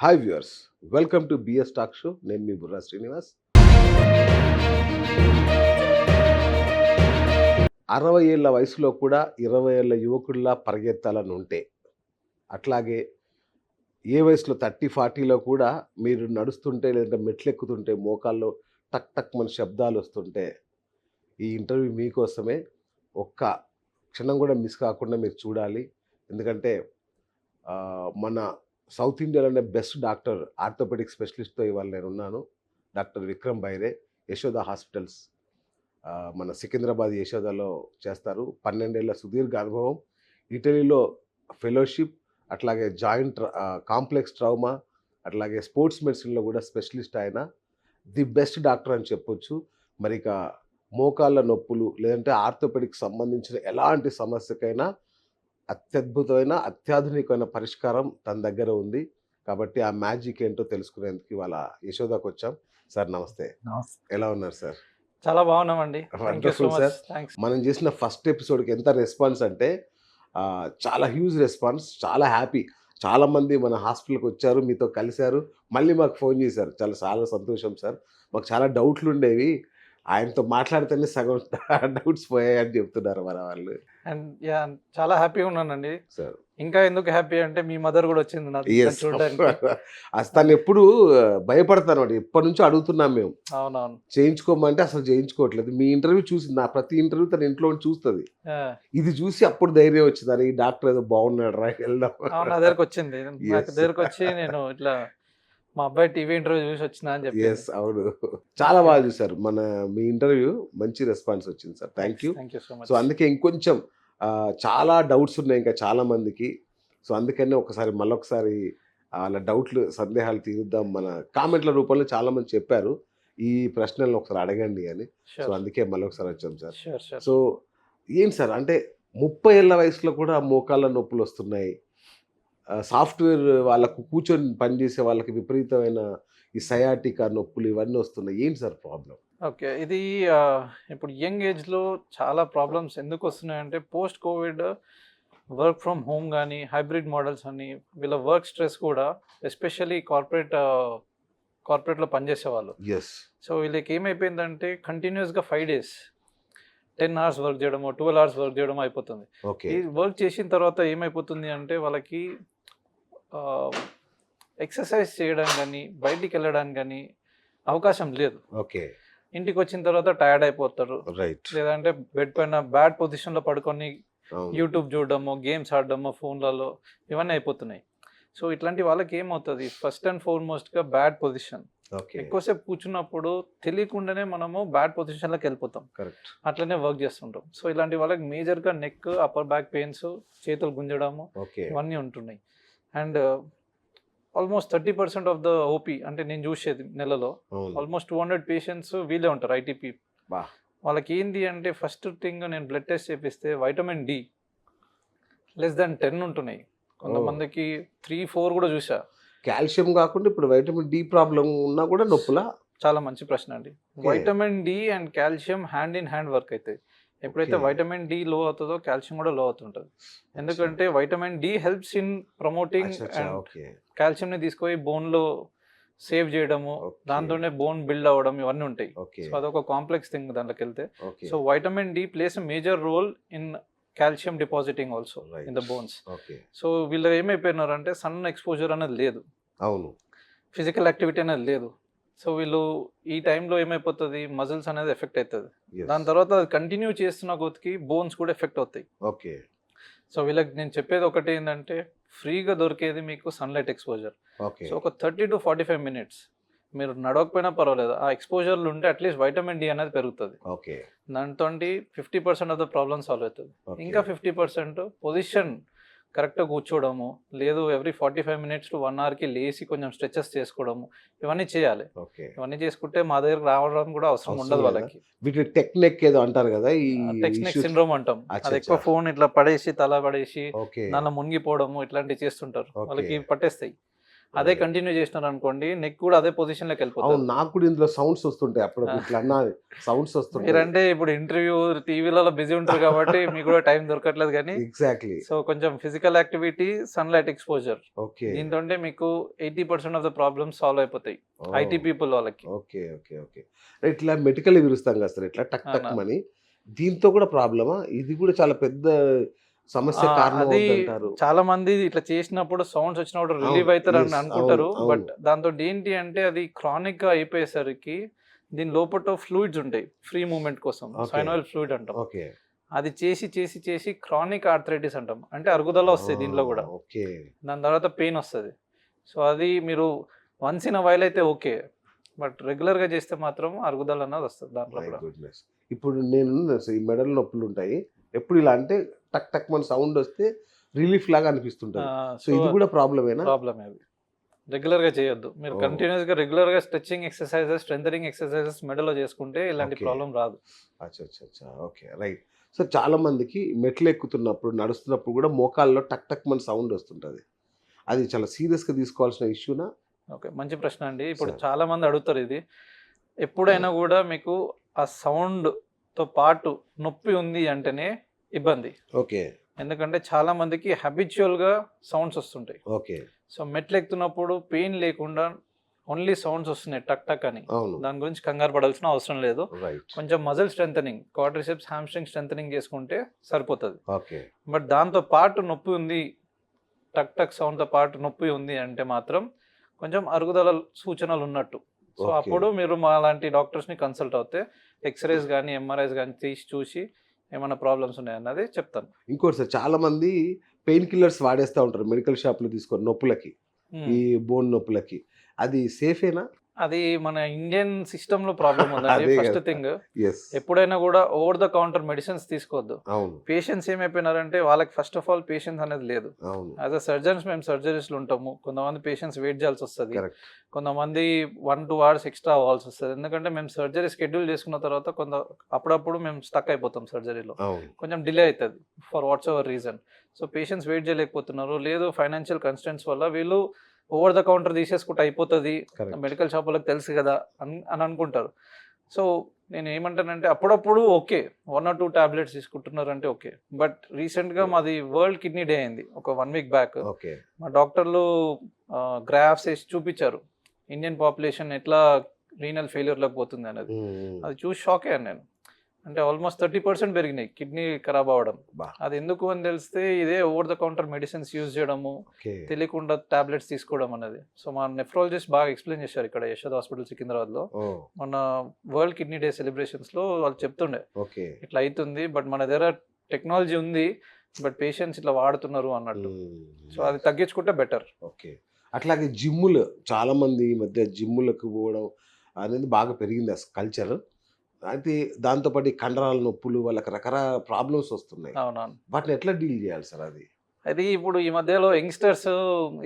Hi viewers, welcome to BS talk show. నేను మీ బుర్రా శ్రీనివాస్. 60 ఏళ్ల వయసులో కూడా 20 ఏళ్ల యువకుడిలా పరిగెత్తాలని ఉంటే, అట్లాగే ఏ వయసులో 30, 40లో కూడా మీరు నడుస్తుంటే లేదంటే మెట్లెక్కుతుంటే మోకాల్లో టక్ టక్ మన శబ్దాలొస్తుంటే, ఈ ఇంటర్వ్యూ మీకోసమే. ఒక్క క్షణం కూడా మిస్ కాకుండా మీరు చూడాలి. ఎందుకంటే మన సౌత్ ఇండియాలోనే బెస్ట్ డాక్టర్, ఆర్థోపెడిక్ స్పెషలిస్ట్‌తో ఇవాళ నేనున్నాను. డాక్టర్ విక్రమ్ బైరే, యశోద హాస్పిటల్స్, మన సికింద్రాబాద్ యశోదలో చేస్తారు. 12 ఏళ్ల సుదీర్ఘ అనుభవం. ఇటలీలో ఫెలోషిప్, అట్లాగే కాంప్లెక్స్ ట్రామా, అట్లాగే స్పోర్ట్స్ మెడిసిన్‌లో కూడా స్పెషలిస్ట్ ఆయన. ది బెస్ట్ డాక్టర్ అని చెప్పొచ్చు. మరిక మోకాళ్ళ నొప్పులు లేదంటే ఆర్థోపెడిక్‌కి సంబంధించిన ఎలాంటి సమస్యకైనా అత్యద్భుతమైన, అత్యాధునికమైన పరిష్కారం తన దగ్గర ఉంది. కాబట్టి ఆ మ్యాజిక్ ఏంటో తెలుసుకునేందుకు ఇవాళ యశోదాకొచ్చాం. సార్ నమస్తే. నమస్తే. ఎలా ఉన్నారు సార్? చాలా బాగున్నామండి. Thank you so wonderful much. Sir. Thanks. మనం చేసిన ఫస్ట్ ఎపిసోడ్‌కి ఎంత రెస్పాన్స్ అంటే చాలా హ్యూజ్ రెస్పాన్స్. చాలా హ్యాపీ. చాలామంది మన హాస్పిటల్‌కొచ్చారు, మీతో కలిసారు. మళ్ళీ మాకు ఫోన్ చేశారు. చాలా చాలా సంతోషం సార్. మాకు చాలా డౌట్లుండేవి. ఆయనతో మాట్లాడితేనే సగం డౌట్స్ పోయాయని చెప్తున్నారు మన వాళ్ళు. అండ్ చాలా హ్యాపీగా ఉన్నానండి. సార్ ఇంకా ఎందుకు హ్యాపీ అంటే మీ మదర్ కూడా వచ్చింది నన్ను యెస్. చూడడానికి. తనెప్పుడు భయపడతానమాట. ఎప్పటినుంచో అడుగుతున్నాం మేము. అవునవును. చేయించుకోమంటే అసలు చేయించుకోవట్లేదు. మీ ఇంటర్వ్యూ చూసింది. నా ప్రతి ఇంటర్వ్యూ తన ఇంట్లో ఉండి చూస్తది. ఆ! ఇది చూసి అప్పుడు ధైర్యం వచ్చింది. అరే! ఈ డాక్టర్ ఏదో బాగున్నాడురా వెళ్దాం. అవును. నా దగ్గరకొచ్చింది. నాకు యెస్. దగ్గరకొచ్చి నేను ఇట్లా మా అబ్బాయి టీవీ ఇంటర్వ్యూ చూసి వచ్చినా అని చెప్పింది. యెస్. అవును. చాలా బాగా చూసారు. మీ ఇంటర్వ్యూ మంచి రెస్పాన్స్ వచ్చింది sir. Thank you. Thank you so much. So అందుకే ఇంకొంచెం చాలా డౌట్స్ ఉన్నాయి ఇంకా చాలా మందికి. సో అందుకనే మళ్ళొకసారి ఆళ్ళ డౌట్లు, సందేహాలు తీరుద్దాం. మన కామెంట్‌ల రూపంలో చాలామంది చెప్పారు. ఈ ప్రశ్నలను ఒకసారి అడగండి అని. So sure. అందుకే మళ్ళొకసారి వచ్చాం సార్. షూర్. షూర్. సో ఏంటి సార్ అంటే 30 ఏళ్ల వయసులో కూడా మోకాళ్ళ నొప్పులొస్తున్నాయి. సాఫ్ట్‌వేర్ వాళ్ళకు కూర్చొని పనిచేసే వాళ్ళకి విపరీతమైన ఈ సయాటికా నొప్పులు ఇవన్నీ వస్తున్నాయి. ఏంటి సార్ ప్రాబ్లమ్? ఓకే. ఇది ఇప్పుడు యంగ్ ఏజ్‌లో చాలా ప్రాబ్లమ్స్ ఎందుకు వస్తున్నాయంటే post Covid work from home గానీ, హైబ్రిడ్ మోడల్స్ అని వీళ్ళ వర్క్ స్ట్రెస్ కూడా ఎస్పెషల్లీ కార్పొరేట్‌లో పనిచేసేవాళ్ళు. యెస్. సో వీళ్ళకి ఏమైపోయిందంటే కంటిన్యూయస్‌గా 5 డేస్ 10 అవర్స్ వర్క్ చేయడమో, 12 అవర్స్ వర్క్ చేయడమో అయిపోతుంది. ఓకే. ఈ వర్క్ చేసిన తర్వాత ఏమైపోతుంది అంటే వాళ్ళకి ఎక్సర్సైజ్ చేయడం గానీ, బయటికెళ్ళడానికి గానీ అవకాశం లేదు. ఓకే. ఇంటికొచ్చిన తర్వాత టైర్డ్ అయిపోతారు. రైట్. లేదంటే బెడ్ పైన బ్యాడ్ పొజిషన్‌లో పడుకొని అవును. యూట్యూబ్ చూడడము, గేమ్స్ ఆడడము ఫోన్‌లలో ఇవన్నీ అయిపోతున్నాయి. సో ఇట్లాంటి వాళ్ళకి ఏమవుతది ఫస్ట్ అండ్ ఫార్‌మోస్ట్‌గా బ్యాడ్ పొజిషన్. ఓకే. ఎక్కువసేపు కూర్చున్నప్పుడు తెలియకుండానే మనము బ్యాడ్ పొజిషన్‌లోకి వెళ్ళిపోతాం. కరెక్ట్. అట్లనే వర్క్ చేస్తుంటాం. సో ఇలాంటి వాళ్ళకి మేజర్‌గా నెక్, అప్పర్ బ్యాక్ పెయిన్స్, చేతులు గుంజడము ఓకే. ఇవన్నీ ఉంటున్నాయి. And almost 30% of the OP అంటే నేను చూసేది నెలలో అవును. ఆల్మోస్ట్ 200 పేషెంట్స్ వీళ్ళే ఉంటారు ఐటీపీ. బా! వాళ్ళకి ఏంది అంటే ఫస్ట్ థింగ్ నేను బ్లడ్ టెస్ట్ చేపిస్తే వైటమిన్ డి లెస్ దాన్ 10 ఉంటున్నాయి. కొంతమందికి 3, 4 కూడా చూసా. కాల్షియం కాకుండా ఇప్పుడు వైటమిన్ డి ప్రాబ్లమ్ ఉన్నా కూడా నొప్పులా? చాలా మంచి ప్రశ్న అండి. Vitamin D and calcium hand in hand work అవుతాయి. ఎప్పుడైతే ఓకే. వైటమిన్ డి లో అవుతుందో కాల్షియం కూడా లో అవుతుంటుంది. ఎందుకంటే vitamin D helps in promoting అచ్చచ్చా! And okay. కాల్షియంని తీసుకొని బోన్లో సేవ్ చేయడము, ఓకే. దాంతోనే బోన్ బిల్డ్ అవ్వడం ఇవన్నీ ఉంటాయి. ఓకే. సో అదొక కాంప్లెక్స్ థింగ్ దాంట్లోకి వెళ్తే. Okay. So vitamin D plays a major role in calcium depositing also in the bones. Okay. So వీళ్ళు ఏమైపోయినారంటే సన్ ఎక్స్పోజర్ అనేది లేదు, అవును. ఫిజికల్ యాక్టివిటీ అనేది లేదు. సో వీళ్ళు ఈ టైంలో ఏమైపోతుంది మజిల్స్ అనేది ఎఫెక్ట్ అవుతుంది. యెస్. దాని తర్వాత అది కంటిన్యూ చేస్తున్న కొద్దికి బోన్స్ కూడా ఎఫెక్ట్ అవుతాయి. ఓకే. సో వీళ్ళకి నేను చెప్పేది ఒకటి ఏంటంటే ఫ్రీగా దొరికేది మీకు సన్లైట్ ఎక్స్పోజర్. ఓకే. సో ఒక 30 to 45 మినిట్స్ మీరు నడవకపోయినా పర్వాలేదు, ఆ ఎక్స్పోజర్లు ఉంటే అట్లీస్ట్ వైటమిన్ డి అనేది పెరుగుతుంది. ఓకే. దాంతో 50% ఆఫ్ ద ప్రాబ్లమ్ సాల్వ్ అవుతుంది. ఓకే. ఇంకా 50% పొజిషన్ కరెక్ట్గా కూర్చోవడము, లేదు ఎవ్రీ 45 మినిట్స్ టు 1 అవర్కి లేచి కొంచెం స్ట్రెచెస్ చేసుకోవడము ఇవన్నీ చేయాలి. ఓకే. ఇవన్నీ చేసుకుంటే మా దగ్గరకు రావడం కూడా అవసరం అవసరం ఉండదు లేదా? వాళ్ళకి. వీటిని టెక్నిక్ ఏదో అంటారు కదా! ఈ టెక్నిక్ ఇష్యూస్. సిండ్రోమ్ అంటాం. అచ్చచ్చా! అది ఎక్కువ ఫోన్ ఇట్లా పడేసి తల పడేసి ఓకే. దానిలో మునిగిపోవడము ఇట్లాంటివి చేస్తుంటారు. ఓకే. వాళ్ళకి పట్టేస్తాయి. అదే కంటిన్యూ చేసినారు అనుకోండి నెక్ కూడా అదే పొజిషన్ లోకి అవును, వెళ్ళిపోతుంది. నాకు కూడా ఇందులో సౌండ్స్ వస్తుంటాయి అప్పుడప్పుడు, ఇట్లా అన్నా సౌండ్స్ వస్తుంటాయి. మీరంటే ఇప్పుడు ఇంటర్వ్యూ టీవీలలో బిజీ ఉంటారు కాబట్టి మీకు కూడా టైం దొరకట్లేదు కానీ ఎగ్జాక్ట్లీ. సో కొంచెం physical activity, sunlight exposure okay దీంతో మీకు 80% ఆఫ్ ద ప్రాబ్లమ్స్ సాల్వ్ అయిపోతాయి ఐటీ పీపుల్ వాళ్ళకి. Okay okay okay. ఇట్లా మెటికల్ విరుస్తాం కదా సార్, ఇట్లా టక్ టక్ అవునా. మని, దీంతో కూడా ప్రాబ్లమా? ఇది కూడా చాలా పెద్ద సమస్య కారణం అది అవుతుంటారు. చాలా మంది ఇట్లా చేసినప్పుడు సౌండ్స్ వచ్చినప్పుడు రిలీవ్ అవును, అవుతారు yes, అని అనుకుంటారు. అవును, బట్ దాంతో ఏంటి అంటే అది క్రానిక్ గా అయిపోయేసరికి దీని లోపల ఫ్లూయిడ్స్ ఉంటాయి ఫ్రీ మూవ్మెంట్ కోసం, Okay. సైనోయిల్ ఫ్లూయిడ్ అంటాం. ఓకే. అది చేసి చేసి చేసి క్రానిక్ ఆర్థరైటిస్ అంటాం, అంటే అరుగుదల వస్తాయి దీంట్లో కూడా. ఓకే. దాని తర్వాత పెయిన్ వస్తుంది. సో అది మీరు వన్స్ ఇన్ వైల్ అయితే ఓకే, బట్ రెగ్యులర్ గా చేస్తే మాత్రం అరుగుదల అన్నది వస్తుంది దాంట్లో మై కూడా. గుడ్నెస్. ఇప్పుడు నేను ఈ మెడల్ నొప్పులు ఉంటాయి, ఎప్పుడు ఇలా అంటే టక్ టక్ మన సౌండ్ వస్తే రిలీఫ్ లాగా అనిపిస్తుంటది. సో ఇది కూడా ప్రాబ్లమేనా? ప్రాబ్లమే అది. రెగ్యులర్ గా చేయొద్దు మీరు, Oh. కంటిన్యూస్ గా రెగ్యులర్ గా స్ట్రెచింగ్ ఎక్సర్సైజెస్, స్ట్రెంథనింగ్ ఎక్సర్సైజెస్ మెడలో చేసుకుంటే ఇలాంటి Okay. ప్రాబ్లం రాదు. అచ్చా అచ్చా అచ్చా. Okay, right. సో చాలా మందికి మెట్లు ఎక్కుతున్నప్పుడు, నడుస్తున్నప్పుడు కూడా మోకాల్లో టక్ టక్ మన సౌండ్ వస్తుంటది. అది చాలా సీరియస్ గా తీసుకోవాల్సిన ఇష్యూనా? ఓకే, మంచి ప్రశ్న అండి. ఇప్పుడు Sir. చాలా మంది అడుగుతారు ఇది. ఎప్పుడైనా కూడా మీకు ఆ సౌండ్ తో పాటు నొప్పి ఉంది అంటేనే ఇబ్బంది. ఓకే ఎందుకంటే చాలా మందికి హ్యాబిచువల్ గా సౌండ్స్ వస్తుంటాయి. ఓకే. సో మెట్లు ఎక్కుతున్నప్పుడు పెయిన్ లేకుండా ఓన్లీ సౌండ్స్ వస్తున్నాయి టక్ టక్ అని, అవును, దాని గురించి కంగారు పడాల్సిన అవసరం లేదు. రైట్. కొంచెం muscle strengthening, quadriceps, hamstring strengthening చేసుకుంటే సరిపోతుంది. ఓకే బట్ దాంతో పాటు నొప్పి ఉంది, టక్ టక్ సౌండ్తో పాటు నొప్పి ఉంది అంటే మాత్రం కొంచెం అరుగుదల సూచనలు ఉన్నట్టు. So Okay. అప్పుడు మీరు మా లాంటి డాక్టర్స్ని కన్సల్ట్ అవుతే ఎక్స్రేస్ కానీ ఎంఆర్ఐస్ కానీ తీసి చూసి ఏమైనా ప్రాబ్లమ్స్ ఉన్నాయన్నది చెప్తాను. ఇంకోటి సార్, చాలా మంది పెయిన్ కిల్లర్స్ వాడేస్తూ ఉంటారు మెడికల్ షాప్లో తీసుకొని నొప్పులకి, ఈ బోన్ నొప్పులకి. అది సేఫేనా? అది మన ఇండియన్ సిస్టమ్ లో ప్రాబ్లం ఉందండి. అదే ఫస్ట్ కదా. థింగ్, ఎస్, ఎప్పుడైనా కూడా ఓవర్ ద కౌంటర్ మెడిసిన్స్ తీసుకోవద్దు. అవును పేషెంట్స్ ఏమైపోయినారంటే వాళ్ళకి ఫస్ట్ ఆఫ్ ఆల్ పేషెన్స్ అనేది లేదు. అవును, యాజ్ అ సర్జన్స్ మేము సర్జరీస్లో ఉంటాము, కొంతమంది పేషెంట్స్ వెయిట్ చేయాల్సి వస్తుంది, కరెక్ట్. కొంతమంది 1-2 hours ఎక్స్ట్రా అవ్వాల్సి వస్తుంది. ఎందుకంటే మేము సర్జరీ షెడ్యూల్ చేసుకున్న తర్వాత అప్పుడప్పుడు మేము స్టక్ అయిపోతాం సర్జరీలో, అవును, కొంచెం డిలే అవుతుంది for whatsoever reason. So patients wait చేయలేకపోతున్నారు, లేదు ఫైనాన్షియల్ కన్స్టెంట్స్ వల్ల వీళ్ళు ఓవర్ ద కౌంటర్ తీసేసుకుంటే అయిపోతుంది, కరెక్ట్. మెడికల్ షాప్ వాళ్ళకి తెలుసు కదా అని అనుకుంటారు. సో నేను ఏమంటానంటే అప్పుడప్పుడు ఓకే 1 or 2 టాబ్లెట్స్ తీసుకుంటున్నారంటే ఓకే, బట్ రీసెంట్గా మాది వరల్డ్ కిడ్నీ డే అయింది ఒక 1 week బ్యాక్. ఓకే మా డాక్టర్లు గ్రాఫ్స్ వేసి చూపించారు ఇండియన్ పాపులేషన్ ఎట్లా రీనల్ ఫెయిల్యూర్లోకి పోతుంది అనేది. అది చూసి షాక్ అయ్యాను నేను. అంటే ఆల్మోస్ట్ 30% పెరిగినాయి కిడ్నీ ఖరాబ్ అవ్వడం. బా. అది ఎందుకు అని తెలిస్తే ఇదే over the counter medicines use చేయడము, ఓకే తెలియకుండా టాబ్లెట్స్ తీసుకోవడం అనేది. సో మా నెఫ్రాలజిస్ట్ బాగా ఎక్స్ప్లెయిన్ చేశారు ఇక్కడ యశోద హాస్పిటల్ సికింద్రాబాద్లో. ఓ మన వరల్డ్ కిడ్నీ డే సెలబ్రేషన్స్లో వాళ్ళు చెప్తుండే ఓకే. ఇట్లా అవుతుంది, బట్ మన దగ్గర టెక్నాలజీ ఉంది, బట్ పేషెంట్స్ ఇట్లా వాడుతున్నారు అన్నట్టు. సో అది తగ్గించుకుంటే బెటర్. ఓకే. అట్లాగే జిమ్ములు, చాలా మంది ఈ మధ్య జిమ్ములకు పోవడం అనేది బాగా పెరిగింది ఆ కల్చర్. అయితే దాంతోపాటు ఈ కండరాల నొప్పులు, వాళ్ళకి రకరకాల ప్రాబ్లమ్స్ వస్తున్నాయి. అవునవును. వాటిని ఎట్లా డీల్ చేయాలి సార్? అది అది ఇప్పుడు ఈ మధ్యలో యంగ్స్టర్స్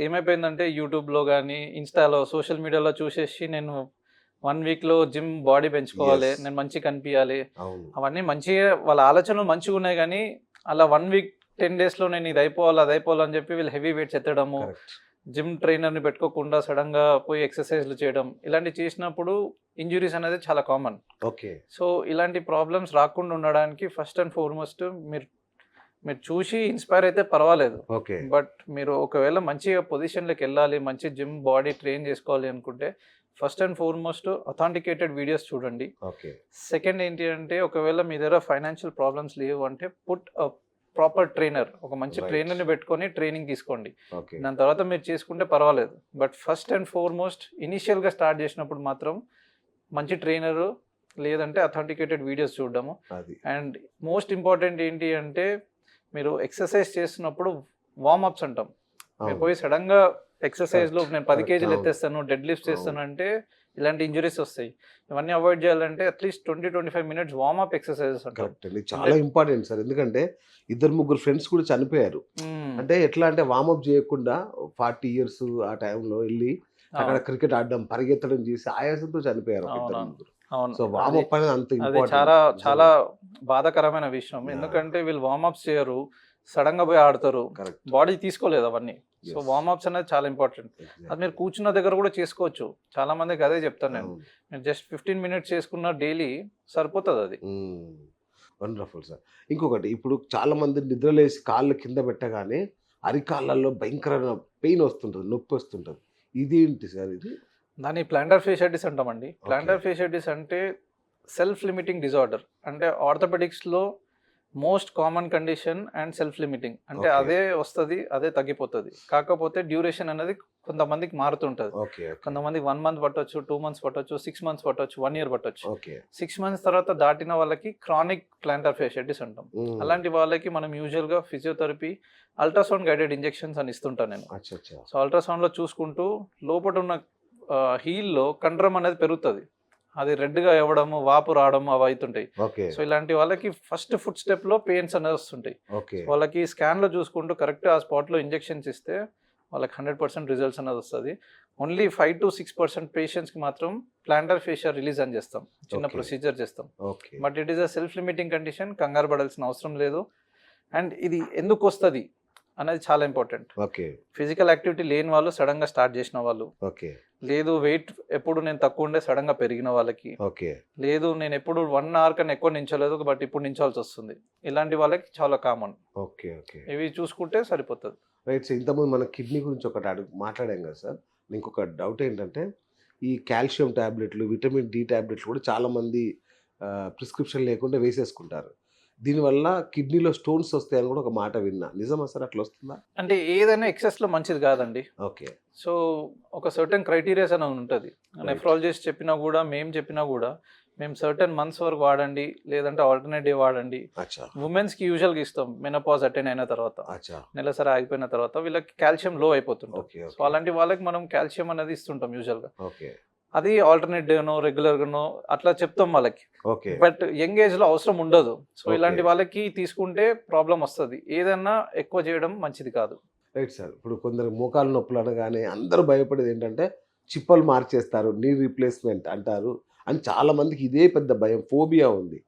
ఏమైపోయిందంటే యూట్యూబ్లో కానీ ఇన్స్టాలో సోషల్ మీడియాలో చూసేసి నేను 1 weekలో జిమ్ బాడీ పెంచుకోవాలి, Yes. నేను మంచిగా కనిపించాలి, అవును, అవన్నీ మంచిగా వాళ్ళ ఆలోచనలు మంచిగా ఉన్నాయి కానీ అలా 1 week 10 daysలో నేను ఇది అయిపోవాలి అది అయిపోవాలని చెప్పి వీళ్ళు హెవీ వెయిట్స్ ఎత్తడము, కరెక్ట్. జిమ్ ట్రైనర్ని పెట్టుకోకుండా సడన్గా పోయి ఎక్సర్సైజ్లు చేయడం, ఇలాంటివి చేసినప్పుడు ఇంజురీస్ అనేది చాలా కామన్. ఓకే సో ఇలాంటి ప్రాబ్లమ్స్ రాకుండా ఉండడానికి ఫస్ట్ అండ్ ఫార్మోస్ట్ మీరు చూసి ఇన్స్పైర్ అయితే పర్వాలేదు, ఓకే బట్ మీరు ఒకవేళ మంచిగా పొజిషన్లోకి వెళ్ళాలి, మంచి జిమ్ బాడీ ట్రైన్ చేసుకోవాలి అనుకుంటే ఫస్ట్ అండ్ ఫార్మోస్ట్ అథాంటికేటెడ్ వీడియోస్ చూడండి. ఓకే సెకండ్ ఏంటి అంటే ఒకవేళ మీ దగ్గర ఫైనాన్షియల్ ప్రాబ్లమ్స్ లేవు అంటే పుట్ ప్రాపర్ ట్రైనర్, ఒక మంచి Right. ట్రైనర్ని పెట్టుకొని ట్రైనింగ్ తీసుకోండి. ఓకే దాని తర్వాత మీరు చేసుకుంటే పర్వాలేదు, బట్ ఫస్ట్ అండ్ ఫార్మోస్ట్ ఇనిషియల్గా స్టార్ట్ చేసినప్పుడు మాత్రం మంచి ట్రైనరు లేదంటే అథాంటికేటెడ్ వీడియోస్ చూడడము. అది అండ్ మోస్ట్ ఇంపార్టెంట్ ఏంటి అంటే మీరు ఎక్సర్సైజ్ చేస్తున్నప్పుడు వార్మప్స్ అంటాం. మీరు పోయి సడన్గా ఎక్సర్సైజ్లో నేను 10 kgs అవును. ఎత్తేస్తాను, డెడ్ లిఫ్ట్స్ చేస్తాను అంటే ఇలాంటి ఇంజురీస్ వస్తాయి. ఇవన్నీ అవాయిడ్ చేయాలంటే అట్లీస్ట్ 20-25 minutes వార్మప్ ఎక్సర్సైజెస్ అంటాం. కరెక్ట్ అండి, చాలా ఇంపార్టెంట్ సార్. ఎందుకంటే 2-3 ఫ్రెండ్స్ కూడా చనిపోయారు. అంటే ఎట్లా అంటే వార్మప్ చేయకుండా 40 years ఆ టైంలో వెళ్ళి అక్కడ క్రికెట్ ఆడడం, పరిగెత్తడం చేసి ఆయాసంతో చనిపోయారు ఒక 2-3. అవును, సో వార్మప్ అనేది అంత అది ఇంపార్టెంట్. చాలా చాలా బాధాకరమైన విషయం. ఎందుకంటే వీళ్ళు వార్మప్స్ చేయరు, సడన్ గా పోయి ఆడతారు, కరెక్ట్. బాడీ తీసుకోలేదు అవన్నీ. సో వార్మప్స్ అనేది చాలా ఇంపార్టెంట్. అది మీరు కూర్చున్న దగ్గర కూడా చేసుకోవచ్చు. చాలా మందికి అదే చెప్తాను నేను. మీరు జస్ట్ 15 మినిట్స్ చేసుకున్న డైలీ సరిపోతుంది అది. Wonderful sir. ఇంకొకటి, ఇప్పుడు చాలా మంది నిద్రలేసి కాళ్ళు కింద పెట్టగానే అరికాళ్ళల్లో భయంకరమైన పెయిన్ వస్తుంటుంది, నొప్పి వస్తుంటుంది. ఇదేంటి సార్ ఇది? దాన్ని ప్లాంటర్ ఫేషియాటిస్ అంటామండి. ప్లాంటర్ ఫేషియాటిస్ అంటే సెల్ఫ్ లిమిటింగ్ డిజార్డర్. అంటే ఆర్థోపెడిక్స్లో most common condition and self limiting. అంటే అదే వస్తుంది, అదే తగ్గిపోతుంది. కాకపోతే డ్యూరేషన్ అనేది కొంతమందికి మారుతుంటుంది. కొంతమందికి 1 మంత్ పట్టొచ్చు, 2 మంత్స్ పట్టొచ్చు, 6 మంత్స్ పట్టొచ్చు, 1 ఇయర్ పట్టొచ్చు. 6 మంత్స్ తర్వాత దాటిన వాళ్ళకి క్రానిక్ ప్లాంటర్ ఫేషియాటిస్ అంటాం. అలాంటి వాళ్ళకి మనం యూజువల్గా ఫిజియోథెరపీ, అల్ట్రాసౌండ్ గైడెడ్ ఇంజెక్షన్స్ అని ఇస్తుంటాను నేను. సో అల్ట్రాసౌండ్లో చూసుకుంటూ లోపల ఉన్న హీల్లో కండరం అనేది పెరుగుతుంది. అది రెడ్గా అవ్వడము, వాపు రావడము అవి అవుతుంటాయి. సో ఇలాంటి వాళ్ళకి ఫస్ట్ ఫుడ్ స్టెప్ లో పెయిన్స్ అనేది వస్తుంటాయి. వాళ్ళకి స్కాన్ లో చూసుకుంటూ కరెక్ట్ ఆ స్పాట్ లో ఇంజెక్షన్స్ ఇస్తే వాళ్ళకి 100% రిజల్ట్స్ అనేది వస్తుంది. ఓన్లీ 5 to 6% పేషెంట్స్ కి మాత్రం ప్లాంటర్ ఫేషియా రిలీజ్ అని చేస్తాం, చిన్న ప్రొసీజర్ చేస్తాం. But it is a self limiting condition, కంగారు పడాల్సిన అవసరం లేదు. అండ్ ఇది ఎందుకు వస్తుంది అనేది చాలా ఇంపార్టెంట్. ఫిజికల్ యాక్టివిటీ లేని వాళ్ళు, సడన్ గా స్టార్ట్ చేసిన వాళ్ళు, లేదు వెయిట్ ఎప్పుడు నేను తక్కువ ఉండే సడన్ గా పెరిగిన వాళ్ళకి, లేదు నేను ఎప్పుడు 1 hour కన్నా ఎక్కువ నించోలేదు బట్ ఇప్పుడు నించాల్సి వస్తుంది, ఇలాంటి వాళ్ళకి చాలా కామన్. ఇవి చూసుకుంటే సరిపోతుంది. Right sir. ఇంతకుముందు మన కిడ్నీ గురించి ఒకటి మాట్లాడాం కదా సార్. ఇంకొక డౌట్ ఏంటంటే, ఈ కాల్షియం టాబ్లెట్లు, విటమిన్ డి టాబ్లెట్లు కూడా చాలా మంది ప్రిస్క్రిప్షన్ లేకుండా వేసేసుకుంటారు. దీనివల్ల కిడ్నీలో స్టోన్స్ వస్తాయని కూడా ఒక మాట విన్నా. నిజమా సార్? అట్లా వస్తుందా? అంటే ఏదైనా ఎక్సెస్ లో మంచిది కాదండి. సో ఒక సర్టెన్ క్రైటీరియాస్ అని ఉంటుంది. నెఫ్రాలజిస్ట్ చెప్పినా కూడా, మేము సర్టెన్ మంత్స్ వరకు వాడండి, లేదంటే ఆల్టర్నేటివ్ వాడండి. ఉమెన్స్ కి యూజువల్ గా ఇస్తాం మెనోపాజ్ అటెండ్ అయిన తర్వాత, నెలసరి ఆగిపోయిన తర్వాత వీళ్ళకి కాల్షియం లో అయిపోతుంది. సో అలాంటి వాళ్ళకి మనం కాల్షియం అనేది ఇస్తుంటాం యూజువల్ గా. అది ఆల్టర్నేట్ డేనో, రెగ్యులర్ గానో అట్లా చెప్తాం వాళ్ళకి. బట్ యంగ్ ఏజ్ లో అవసరం ఉండదు. సో ఇలాంటి వాళ్ళకి తీసుకుంటే ప్రాబ్లం వస్తుంది. ఏదన్నా ఎక్కువ చేయడం మంచిది కాదు. Right sir. ఇప్పుడు కొందరు మోకాలు నొప్పులు అనగానే అందరూ భయపడేది ఏంటంటే చిప్పలు మార్చేస్తారు, నీ రీప్లేస్మెంట్ అంటారు అని చాలా మందికి ఇదే పెద్ద భయం, ఫోబియా ఉంది.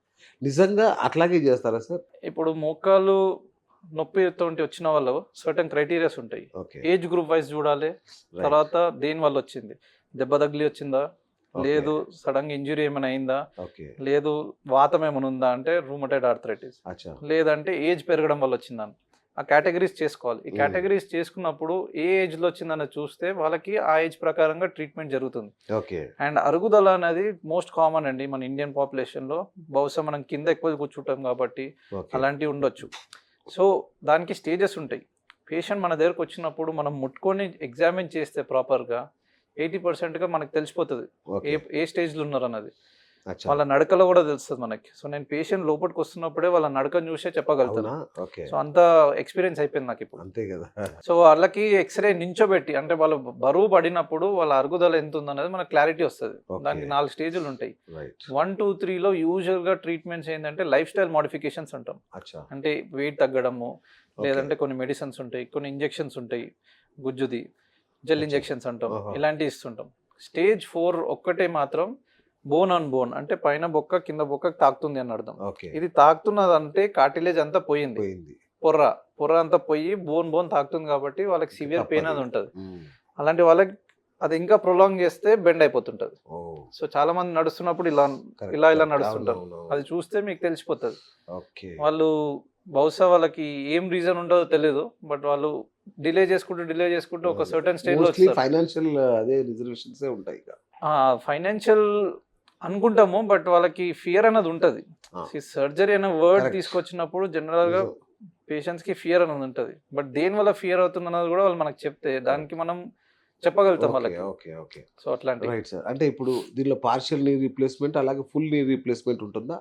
నిజంగా అట్లాగే చేస్తారా సార్? ఇప్పుడు మోకాలు నొప్పితో వచ్చిన వాళ్ళు సర్టెన్ క్రైటీరియాస్ ఉంటాయి. ఏజ్ గ్రూప్ వైజ్ చూడాలి. తర్వాత దేని వల్ల వచ్చింది, దెబ్బ తగిలి వచ్చిందా, లేదు సడన్ గా ఇంజురీ ఏమైనా అయిందా, లేదు వాతం ఏమైనా ఉందా అంటే రూమటైడ్ ఆర్థరైటిస్, లేదంటే ఏజ్ పెరగడం వల్ల వచ్చిందని ఆ కేటగిరీస్ చేసుకోవాలి. ఈ కేటగిరీస్ చేసుకున్నప్పుడు ఏ ఏజ్ లో వచ్చిందని చూస్తే వాళ్ళకి ఆ ఏజ్ ప్రకారంగా ట్రీట్మెంట్ జరుగుతుంది. అండ్ అరుగుదల అనేది మోస్ట్ కామన్ అండి మన ఇండియన్ పాపులేషన్ లో. బహుశా మనం కింద ఎక్కువ కూర్చుంటాం కాబట్టి అలాంటివి ఉండొచ్చు. సో దానికి స్టేజెస్ ఉంటాయి. పేషెంట్ మన దగ్గరకు వచ్చినప్పుడు మనం ముట్టుకొని ఎగ్జామిన్ చేస్తే ప్రాపర్గా 80% మనకు తెలిసిపోతుంది ఏ స్టేజ్లో ఉన్నారు అన్నది. వాళ్ళ నడకలో కూడా తెలుస్తుంది మనకి. సో నేను పేషెంట్ లోపలికి వస్తున్నప్పుడే వాళ్ళ నడకను చూసే చెప్పగలుగుతాను. సో అంత ఎక్స్పీరియన్స్ అయిపోయింది నాకు ఇప్పుడు. అంతే కదా. సో వాళ్ళకి ఎక్స్రే నించోబెట్టి, అంటే వాళ్ళు బరువు పడినప్పుడు వాళ్ళ అరుగుదల ఎంత ఉందనేది మనకు క్లారిటీ వస్తుంది. దానికి 4 స్టేజ్లు ఉంటాయి. 1, 2, 3లో యూజువల్ గా ట్రీట్మెంట్స్ ఏంటంటే లైఫ్ స్టైల్ మోడిఫికేషన్స్ అంటాం. అంటే వెయిట్ తగ్గడము, లేదంటే కొన్ని మెడిసిన్స్ ఉంటాయి, కొన్ని ఇంజెక్షన్స్ ఉంటాయి, గుజ్జుది జెల్ ఇంజెక్షన్స్ అంటాం, ఇలాంటివి ఇస్తుంటాం. స్టేజ్ 4 ఒక్కటే మాత్రం బోన్ ఆన్ బోన్, అంటే పైన బొక్క కింద బొక్క తాకుతుంది అని అర్థం. ఇది తాకుతున్నదంటే కార్టిలేజ్ అంతా పోయింది, పొర్ర అంతా పోయి బోన్ తాకుతుంది కాబట్టి వాళ్ళకి సివియర్ పెయిన్ అది ఉంటుంది. అలాంటి వాళ్ళకి అది ఇంకా ప్రొలాంగ్ చేస్తే బెండ్ అయిపోతుంటది. సో చాలా మంది నడుస్తున్నప్పుడు ఇలా నడుస్తుంటారు. అది చూస్తే మీకు తెలిసిపోతుంది. వాళ్ళు బహుశా వాళ్ళకి ఏం రీజన్ ఉంటుందో తెలియదు, బట్ వాళ్ళు డిలే చేసుకుంటూ ఒక సర్టెన్ స్టేజ్ లో ఫైనాన్షియల్ అదే రిజర్వేషన్స్ ఉంటాయి. ఫైనాన్షియల్ అనుకుంటాము, బట్ వాళ్ళకి ఫియర్ అనేది ఉంటుంది. సర్జరీ అనే వర్డ్ తీసుకొచ్చినప్పుడు జనరల్ గా పేషెంట్స్ కి ఫియర్ అనేది ఉంటుంది. బట్ దేని వల్ల ఫియర్ అవుతుంది అన్నది కూడా వాళ్ళు మనకు చెప్తే దానికి మనం చెప్పగలుగుతాం వాళ్ళకి. సో అట్లాంటి. Right sir. అంటే ఇప్పుడు దీనిలో పార్షియల్ నీ రీప్లేస్మెంట్ అలాగే ఫుల్ నీ రీప్లేస్మెంట్ ఉంటుందా?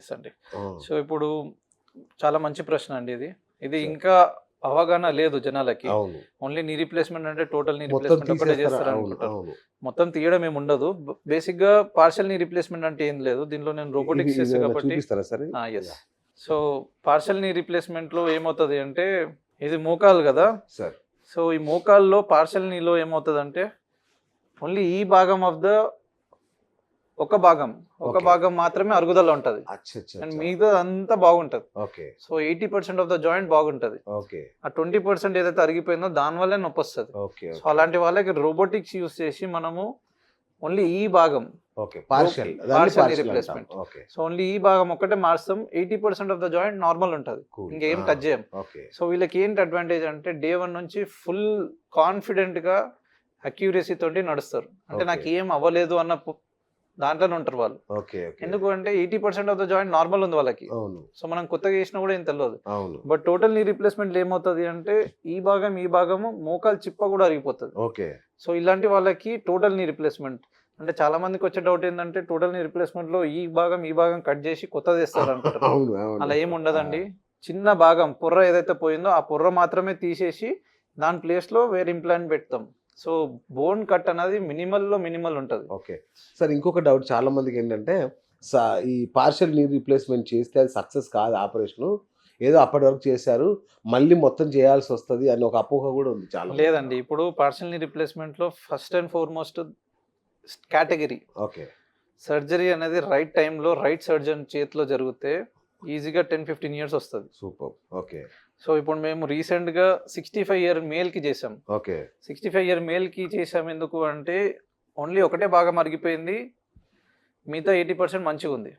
ఎస్ అండి. సో ఇప్పుడు చాలా మంచి ప్రశ్న అండి ఇది ఇంకా అవగాహన లేదు జనాలకి. ఓన్లీ నీ రీప్లేస్మెంట్ అంటే టోటల్ నీ రీప్లేస్మెంట్ ఒకటే చేస్తారు అనుకుంటారు. మొత్తం తీయడం ఏమి ఉండదు. బేసిక్ గా పార్షియల్ నీ రీప్లేస్మెంట్ అంటే ఏం లేదు. దీనిలో నేను రోబోటిక్స్ చేస్తాను కాబట్టి. సో పార్షియల్ నీ రీప్లేస్మెంట్ లో ఏమవుతుంది అంటే, ఇది మోకాలు కదా సార్. సో ఈ మోకాల్లో పార్షియల్ నీలో ఏమవుతుంది అంటే ఓన్లీ ఈ భాగం ఆఫ్ ద ఒక భాగం Okay. భాగం మాత్రమే అరుగుదల ఉంటది అచ్చా అచ్చా అండ్ అచ్చా. మిగతా అంతా బాగుంటది. Okay so 80% of the joint బాగుంటది. ఓకే ఆ 20% ఏదైతే అరిగిపోయిందో దాని వల్లే నొప్పి వస్తుంది. ఓకే సో అలాంటి వాళ్ళకి రోబోటిక్స్ యూస్ చేసి మనము ఓన్లీ ఈ భాగం okay partial Partial partial replacement. అంటాం. ఓకే సో ఓన్లీ ఈ భాగం ఒక్కటే మార్చాం. 80% ఆఫ్ ద జాయింట్ నార్మల్ ఉంటది, కూల్. ఇంకేం టచ్ చేయం. ఓకే సో వీళ్ళకి ఏంటి అడ్వాంటేజ్ అంటే డే 1 నుంచి ఫుల్ కాన్ఫిడెంట్ గా అక్యూరసీ తోటి నడుస్తారు. అంటే Okay. నాకు ఏం అవ్వలేదు అన్న దాంట్లోనే ఉంటారు వాళ్ళు. ఓకే ఓకే ఎందుకు అంటే 80% ఆఫ్ ద జాయింట్ నార్మల్ ఉంది వాళ్ళకి. అవును సో మనం కొత్తగా చేసినా కూడా ఏం తెలియదు. అవును బట్ టోటల్ నీ రీప్లేస్మెంట్ ఏమవుతుంది అంటే ఈ భాగము మోకాలు చిప్ప కూడా అరిగిపోతుంది. ఓకే సో ఇలాంటి వాళ్ళకి టోటల్ నీ రిప్లేస్మెంట్ అంటే చాలా మందికి వచ్చే డౌట్ ఏంటంటే టోటల్ నీ రిప్లేస్మెంట్ లో ఈ భాగం కట్ చేసి కొత్తది వేస్తారు అనుకుంటారు. అవును అవును అలా ఏమి ఉండదండి. చిన్న భాగం పొర్ర ఏదైతే పోయిందో ఆ పొర్ర మాత్రమే తీసేసి దాని ప్లేస్ లో వేరే ఇంప్లాంట్ పెడతాం. సో బోన్ కట్ అనేది మినిమల్ ఉంటుంది. ఓకే సార్ ఇంకొక డౌట్ చాలా మందికి ఏంటంటే ఈ పార్షియల్ నీ రీప్లేస్మెంట్ చేస్తే అది సక్సెస్ కాదు ఆపరేషన్, ఏదో అప్పటి వరకు చేశారు మళ్ళీ మొత్తం చేయాల్సి వస్తుంది అని ఒక అపోహ కూడా ఉంది చాలా లేదండి, ఇప్పుడు పార్షియల్ నీ రిప్లేస్మెంట్ లో first and foremost category okay surgery అనేది రైట్ టైంలో రైట్ సర్జన్ చేతిలో జరిగితే ఈజీగా 10-15 years వస్తుంది. సూపర్ ఓకే సో ఇప్పుడు మేము రీసెంట్గా 65 year మేల్కి చేసాం. ఓకే 65 year మేల్కి చేసాం ఎందుకు అంటే ఓన్లీ ఒకటే భాగం అరిగిపోయింది, మిగతా 80% మంచిగా ఉంది.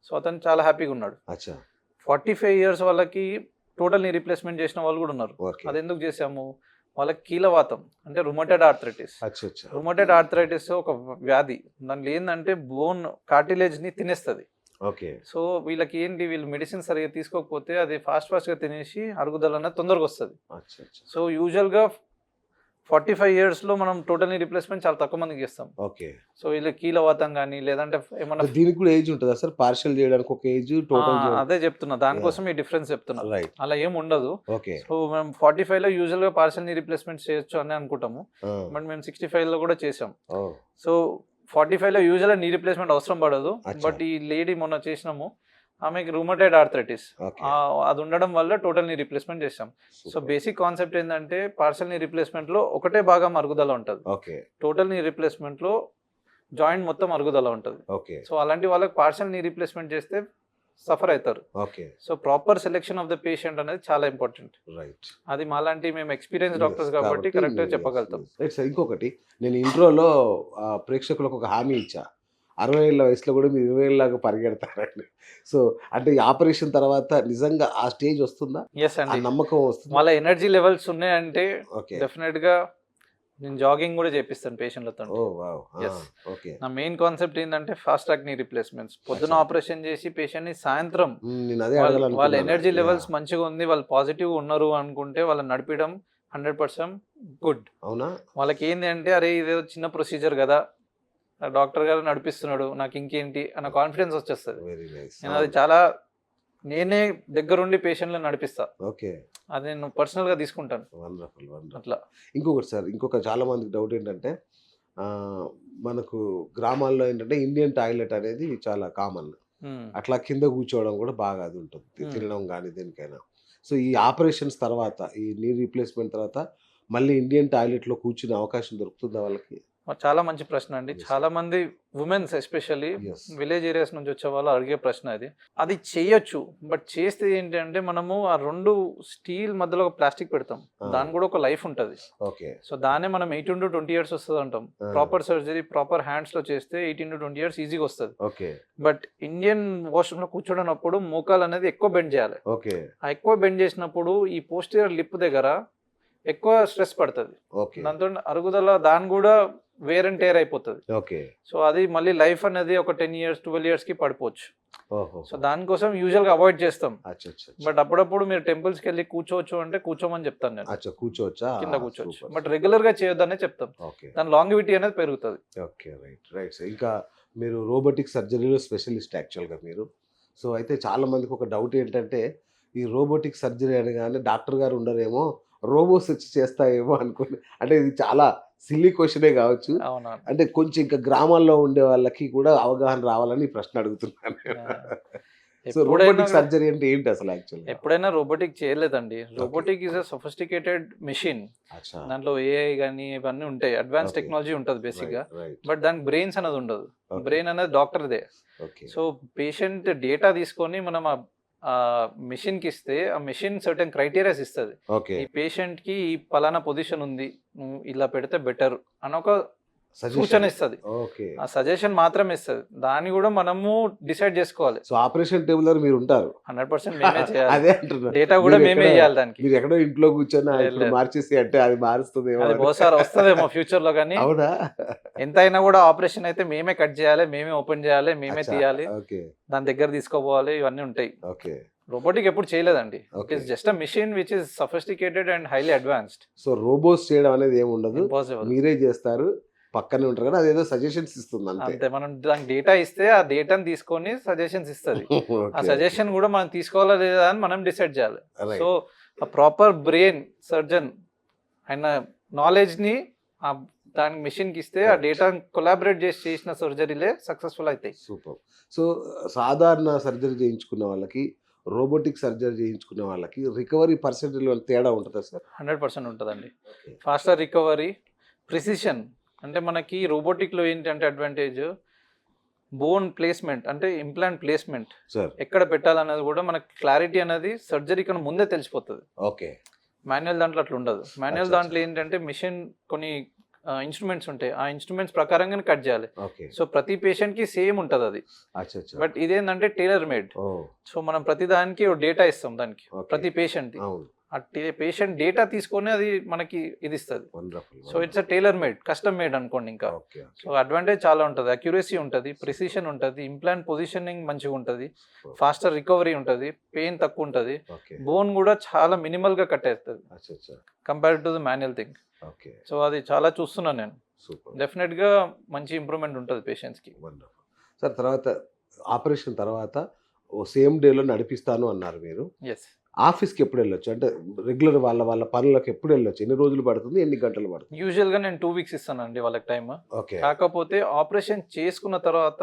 సో అతను చాలా హ్యాపీగా ఉన్నాడు. అచ్చా 45 years వాళ్ళకి టోటల్ నీ రీప్లేస్మెంట్ చేసిన వాళ్ళు కూడా ఉన్నారు. ఓకే అది ఎందుకు చేసాము, వాళ్ళకి కీలవాతం అంటే రుమటెడ్ ఆర్థరైటిస్. అచ్చా అచ్చా రుమటెడ్ ఆర్థరైటిస్ ఒక వ్యాధి, దాంట్లో ఏంటంటే బోన్ కార్టిలేజ్ని తినేస్తుంది. ఓకే సో వీళ్ళు మెడిసిన్ సరిగా తీసుకోకపోతే అది ఫాస్ట్గా తినేసి అరుగుదల అనేది తొందరగా వస్తుంది. అచ్చా అచ్చా సో యూజువల్గా 45 years లో మనం టోటల్ నీ రిప్లేస్మెంట్ చాలా తక్కువ మందికి చేస్తాం. ఓకే సో వీళ్ళు కీలవాతం కానీ లేదంటే ఏమన్నా దీనికి కూడా ఏజ్ ఉంటుందా సార్? పార్షియల్ చేయడానికి ఒక ఏజ్ టోటల్ అదే చెప్తున్నా, దానికోసం ఈ డిఫరెన్స్ చెప్తున్నా. రైట్ అలా ఏం ఉండదు. ఓకే సో మేము 45 లో యూజువల్గా పార్షియల్ నీ రిప్లేస్మెంట్ చేయొచ్చు అని అనుకుంటాము, బట్ మేము 65 లో కూడా చేసాం. సో 45 లో యూజువల్గా నీ రిప్లేస్మెంట్ అవసరం పడదు. అచ్చా. బట్ ఈ లేడీ మొన్న చేసినాము, ఆమెకి రూమటైడ్ ఆర్థరైటిస్ ఓకే అది ఉండడం వల్ల టోటల్ నీ రిప్లేస్మెంట్ చేసాం. సో బేసిక్ కాన్సెప్ట్ ఏంటంటే పార్షియల్ నీ రిప్లేస్మెంట్ లో ఒకటే భాగం అరుగుదల ఉంటుంది, ఓకే టోటల్ నీ రిప్లేస్మెంట్ లో జాయింట్ మొత్తం అరుగుదల ఉంటుంది. ఓకే సో అలాంటి వాళ్ళకి పార్షియల్ నీ రిప్లేస్మెంట్ చేస్తే సఫర్ అవుతారు. Okay so proper selection of the patient అనేది చాలా ఇంపార్టెంట్. రైట్ అది మాలాంటి మేము ఎక్స్పీరియన్స్ డాక్టర్స్ కాబట్టి కరెక్ట్ గా చెప్పగలుగుతాం. రైట్ సార్ ఇంకొకటి నేను ఇంట్రోలో ప్రేక్షకులకు ఒక హామీ ఇచ్చా, 60 ఏళ్ళ వయసులో కూడా మీరు 20 ఏళ్ళలాగా పరిగెడతారండి. సో అంటే ఈ ఆపరేషన్ తర్వాత నిజంగా ఆ స్టేజ్ వస్తుందా, ఎస్ ఆ అండి, నమ్మకం వస్తుందా? వాళ్ళ ఎనర్జీ లెవెల్స్ ఉన్నాయంటే ఓకే డెఫినెట్ గా నేను జాగింగ్ కూడా చేపిస్తాను పేషెంట్లతో. ఓ వావ్ Yes. ఓకే నా మెయిన్ కాన్సెప్ట్ ఏంటంటే ఫాస్ట్ ట్రాక్ నీ రిప్లేస్మెంట్స్. పొద్దున అచ్చా. ఆపరేషన్ చేసి పేషెంట్ ని సాయంత్రం నేను అదే వాళ్ళ అడగాలనుకున్నాను. Energy levels Yeah. మంచిగా ఉంది, వాళ్ళు పాజిటివ్ ఉన్నారు అనుకుంటే వాళ్ళని నడిపడం 100% గుడ్. అవునా వాళ్ళకి ఏంటి అంటే అరే ఇదేదో చిన్న ప్రొసీజర్ కదా, డాక్టర్ గారు నడిపిస్తున్నాడు నాకు ఇంకేంటి అన్న కాన్ఫిడెన్స్ వచ్చేస్తుంది. Very nice. నేను అది చాలా నేనే దగ్గరుండి పేషెంట్లను నడిపిస్తా, ఓకే అది నేను పర్సనల్ గా తీసుకుంటాను వండర్ఫుల్ వండర్ఫుల్. అట్లా. ఇంకొకటి సార్ ఇంకొక చాలా మందికి డౌట్ ఏంటంటే మనకు గ్రామాల్లో ఏంటంటే ఇండియన్ టాయిలెట్ అనేది చాలా కామన్, అట్లా కింద కూర్చోవడం కూడా బాగా అది ఉంటుంది, తినడం కానీ దేనికైనా. సో ఈ ఆపరేషన్స్ తర్వాత ఈ నీ రీప్లేస్మెంట్ తర్వాత మళ్ళీ ఇండియన్ టాయిలెట్లో కూర్చునే అవకాశం దొరుకుతుందా వాళ్ళకి? చాలా మంచి ప్రశ్న అండి. Yes. చాలా మంది women's especially Yes. Village areas నుంచి వచ్చే వాళ్ళు అడిగే ప్రశ్న అది చేయొచ్చు. బట్ చేస్తే ఏంటంటే మనము ఆ రెండు స్టీల్ మధ్యలో ఒక ప్లాస్టిక్ పెడతాం, దాని కూడా ఒక లైఫ్ ఉంటుంది. ఓకే సో దాన్ని మనం 18 to 20 years వస్తుంది అంటాం. ప్రాపర్ సర్జరీ ప్రాపర్ హ్యాండ్స్ లో చేస్తే 18 to 20 years ఈజీగా వస్తుంది. ఓకే బట్ ఇండియన్ వాష్రూమ్ లో కూర్చోడనప్పుడు మోకాలు అనేది ఎక్కువ బెండ్ చేయాలి. ఓకే ఆ ఎక్కువ బెండ్ చేసినప్పుడు ఈ పోస్టీరియర్ లిప్ దగ్గర ఎక్కువ స్ట్రెస్ పడుతుంది, ఓకే దాంతో అరుగుదల దాని కూడా వేర్ అండ్ టేర్ అయిపోతుంది. ఓకే సో అది మళ్ళీ లైఫ్ అనేది ఒక 10 years 12 years కి పడిపోవచ్చు. ఓహో సో దానికోసం యూజువల్ గా అవాయిడ్ చేస్తాం. అచ్చా అచ్చా బట్ అప్పుడప్పుడు మీరు టెంపుల్స్కి వెళ్ళి కూర్చోవచ్చు అంటే కూర్చోమని చెప్తాను నేను, అచ్చా కూర్చోవచ్చా? కింద కూర్చోవచ్చు. బట్ రెగ్యులర్ గా చేయొద్దనే చెప్తాం, ఓకే దాని లాంగివిటీ అనేది పెరుగుతుంది. Okay right right sir. ఇంకా మీరు రోబోటిక్ సర్జరీలో స్పెషలిస్ట్ యాక్చువల్గా మీరు. సో అయితే చాలా మందికి ఒక డౌట్ ఏంటంటే ఈ రోబోటిక్ సర్జరీ అనగానే డాక్టర్ గారు ఉండరేమో రోబోట్స్ వచ్చి చేస్తాయేమో అనుకుని, అంటే ఇది చాలా సిల్లీ క్వశ్చనే కావచ్చు, అవునా, అంటే కొంచెం ఇంకా గ్రామాల్లో ఉండే వాళ్ళకి కూడా అవగాహన రావాలని ఈ ప్రశ్న అడుగుతున్నాను. సో ఎప్పుడైనా రోబోటిక్ సర్జరీ అంటే ఏంటి అసలు యాక్చువల్గా? ఎప్పుడైనా రోబోటిక్ చేయలేదండి. Robotic is a sophisticated machine. అచ్చా. దాంట్లో ఏఐ గానీ ఇవన్నీ ఉంటాయి. Advance Okay. టెక్నాలజీ ఉంటది బేసిక్‌గా. Right right. బట్ దానికి బ్రెయిన్స్ అనేది ఉండదు. Okay. బ్రెయిన్ అనేది డాక్టర్‌దే. ఓకే. సో పేషెంట్ డేటా తీసుకొని మనం ఆ మెషిన్‌కి ఇస్తే ఆ మెషిన్ సర్టెన్ క్రైటీరియాస్ ఇస్తది. ఓకే. ఈ పేషెంట్‌కి ఈ పలానా పొజిషన్ ఉంది. నువ్వు ఇలా పెడితే బెటర్ అని ఒక సూచన సజెషన్. ఇస్తది. ఓకే. ఆ సజెషన్ మాత్రమే ఇస్తది. దాన్ని కూడా మనము డిసైడ్ చేసుకోవాలి. సో ఆపరేషన్ టేబుల్ దగ్గర మీరు ఉంటారు. 100% మేమే చేయాలి. అదే అంటున్నా. డేటా కూడా మీరు మేమే ఎక్కడ- ఇయ్యాలి దానికి. మీరు ఎక్కడో ఇంట్లో కూర్చొని లేదు, ఇప్పుడు లేదు. మార్చేసి అంటే అది మారుస్తుందేమో అది అని. బహుశా వస్తదేమో ఫ్యూచర్ లో కానీ అవునా? ఎంతైనా కూడా ఆపరేషన్ అయితే మేమే కట్ చేయాలి, మేమే ఓపెన్ చేయాలి, మేమే అచ్చా. తీయాలి, ఓకే దాని దగ్గర తీసుకోపోవాలి, ఇవన్నీ ఉంటాయి. ఓకే. రోబోటిక్ ఎప్పుడు చేయలేదండి. It Okay. Is just a machine which is sophisticated and highly advanced. So robots చేయడం అనేది ఏమి ఉండదు, ఇంపాసిబుల్. మీరే చేస్తారు, పక్కనే ఉంటారు కదా, అదేదో సజెషన్స్ ఇస్తుంది అంతే. అంతే, మనం దానికి డేటా ఇస్తే ఆ డేటాని తీసుకొని సజెషన్స్ ఇస్తుంది. ఆ Okay, సజెషన్ కూడా మనం తీసుకోవాలా లేదా అని మనం డిసైడ్ చేయాలి. okay. Right. సో ఆ ప్రాపర్ బ్రెయిన్ సర్జన్ ఆయన నాలెడ్జ్ ని ఆ దానికి మెషిన్ కి ఇస్తే ఆ Correct. డేటా కొలాబరేట్ చేసి చేసిన సర్జరీలే సక్సెస్ఫుల్ అవుతాయి. సూపర్. సో సాధారణ సర్జరీ చేయించుకున్న వాళ్ళకి, రోబోటిక్ సర్జరీ చేయించుకున్న వాళ్ళకి రికవరీ పర్సెంటేజ్లో తేడా ఉంటుందా సార్? 100% ఉంటుందండి. Faster recovery, precision. అంటే మనకి రోబోటిక్ లో ఏంటంటే అడ్వాంటేజ్ బోన్ ప్లేస్మెంట్, అంటే ఇంప్లాంట్ ప్లేస్మెంట్ సార్ ఎక్కడ పెట్టాలన్నది కూడా మనకి క్లారిటీ అనేది సర్జరీ కన్నా ముందే తెలిసిపోతుంది. ఓకే. మాన్యువల్ దాంట్లో అట్లా ఉండదు. మాన్యువల్ అచ్చా, దాంట్లో ఏంటంటే మిషన్ కొన్ని ఇన్స్ట్రుమెంట్స్ ఉంటాయి, ఆ ఇన్స్ట్రుమెంట్స్ ప్రకారంగానే కట్ చేయాలి. ఓకే. సో ప్రతి పేషెంట్ కి సేమ్ ఉంటుంది అది. అచ్చా అచ్చా. బట్ ఇదేంటంటే టైలర్ మేడ్. ఓ సో మనం ప్రతి దానికి డేటా ఇస్తాం దానికి, Okay. ప్రతి పేషెంట్ అవును. ఆ పేషెంట్ డేటా తీసుకొని అది మనకి ఇది ఇస్తుంది. Wonderful. So it's a tailor made, custom made అనుకోండి. ఇంకా ఓకే. సో అడ్వాంటేజ్ చాలా ఉంటుంది. అక్యురసీ ఉంటుంది, ప్రిసిషన్ ఉంటుంది, ఇంప్లాంట్ పొజిషనింగ్ మంచిగా ఉంటుంది, ఫాస్టర్ రికవరీ ఉంటుంది, పెయిన్ తక్కువ ఉంటుంది, ఓకే. బోన్ కూడా చాలా మినిమల్ గా కట్ అవుతుంది అచ్చా అచ్చా. Compared to the manual thing. Okay. So అది చాలా చూస్తున్నాను నేను. సూపర్. డెఫినెట్ గా మంచి ఇంప్రూవ్మెంట్ ఉంటుంది పేషెంట్స్ కి. వండర్ఫుల్. సార్ తర్వాత ఆపరేషన్ తర్వాత ఓ సేమ్ డేలో నడిపిస్తాను అన్నారు మీరు. ఎస్. ఆఫీస్కి ఎప్పుడు వెళ్ళొచ్చు, అంటే రెగ్యులర్ వాళ్ళ పనులకు ఎప్పుడు వెళ్ళొచ్చు, ఎన్ని రోజులు పడుతుంది, ఎన్ని గంటలు పడుతుంది? యూజువల్ గా నేను 2 weeks ఇస్తానండి వాళ్ళకి టైం. ఓకే. కాకపోతే ఆపరేషన్ చేసుకున్న తర్వాత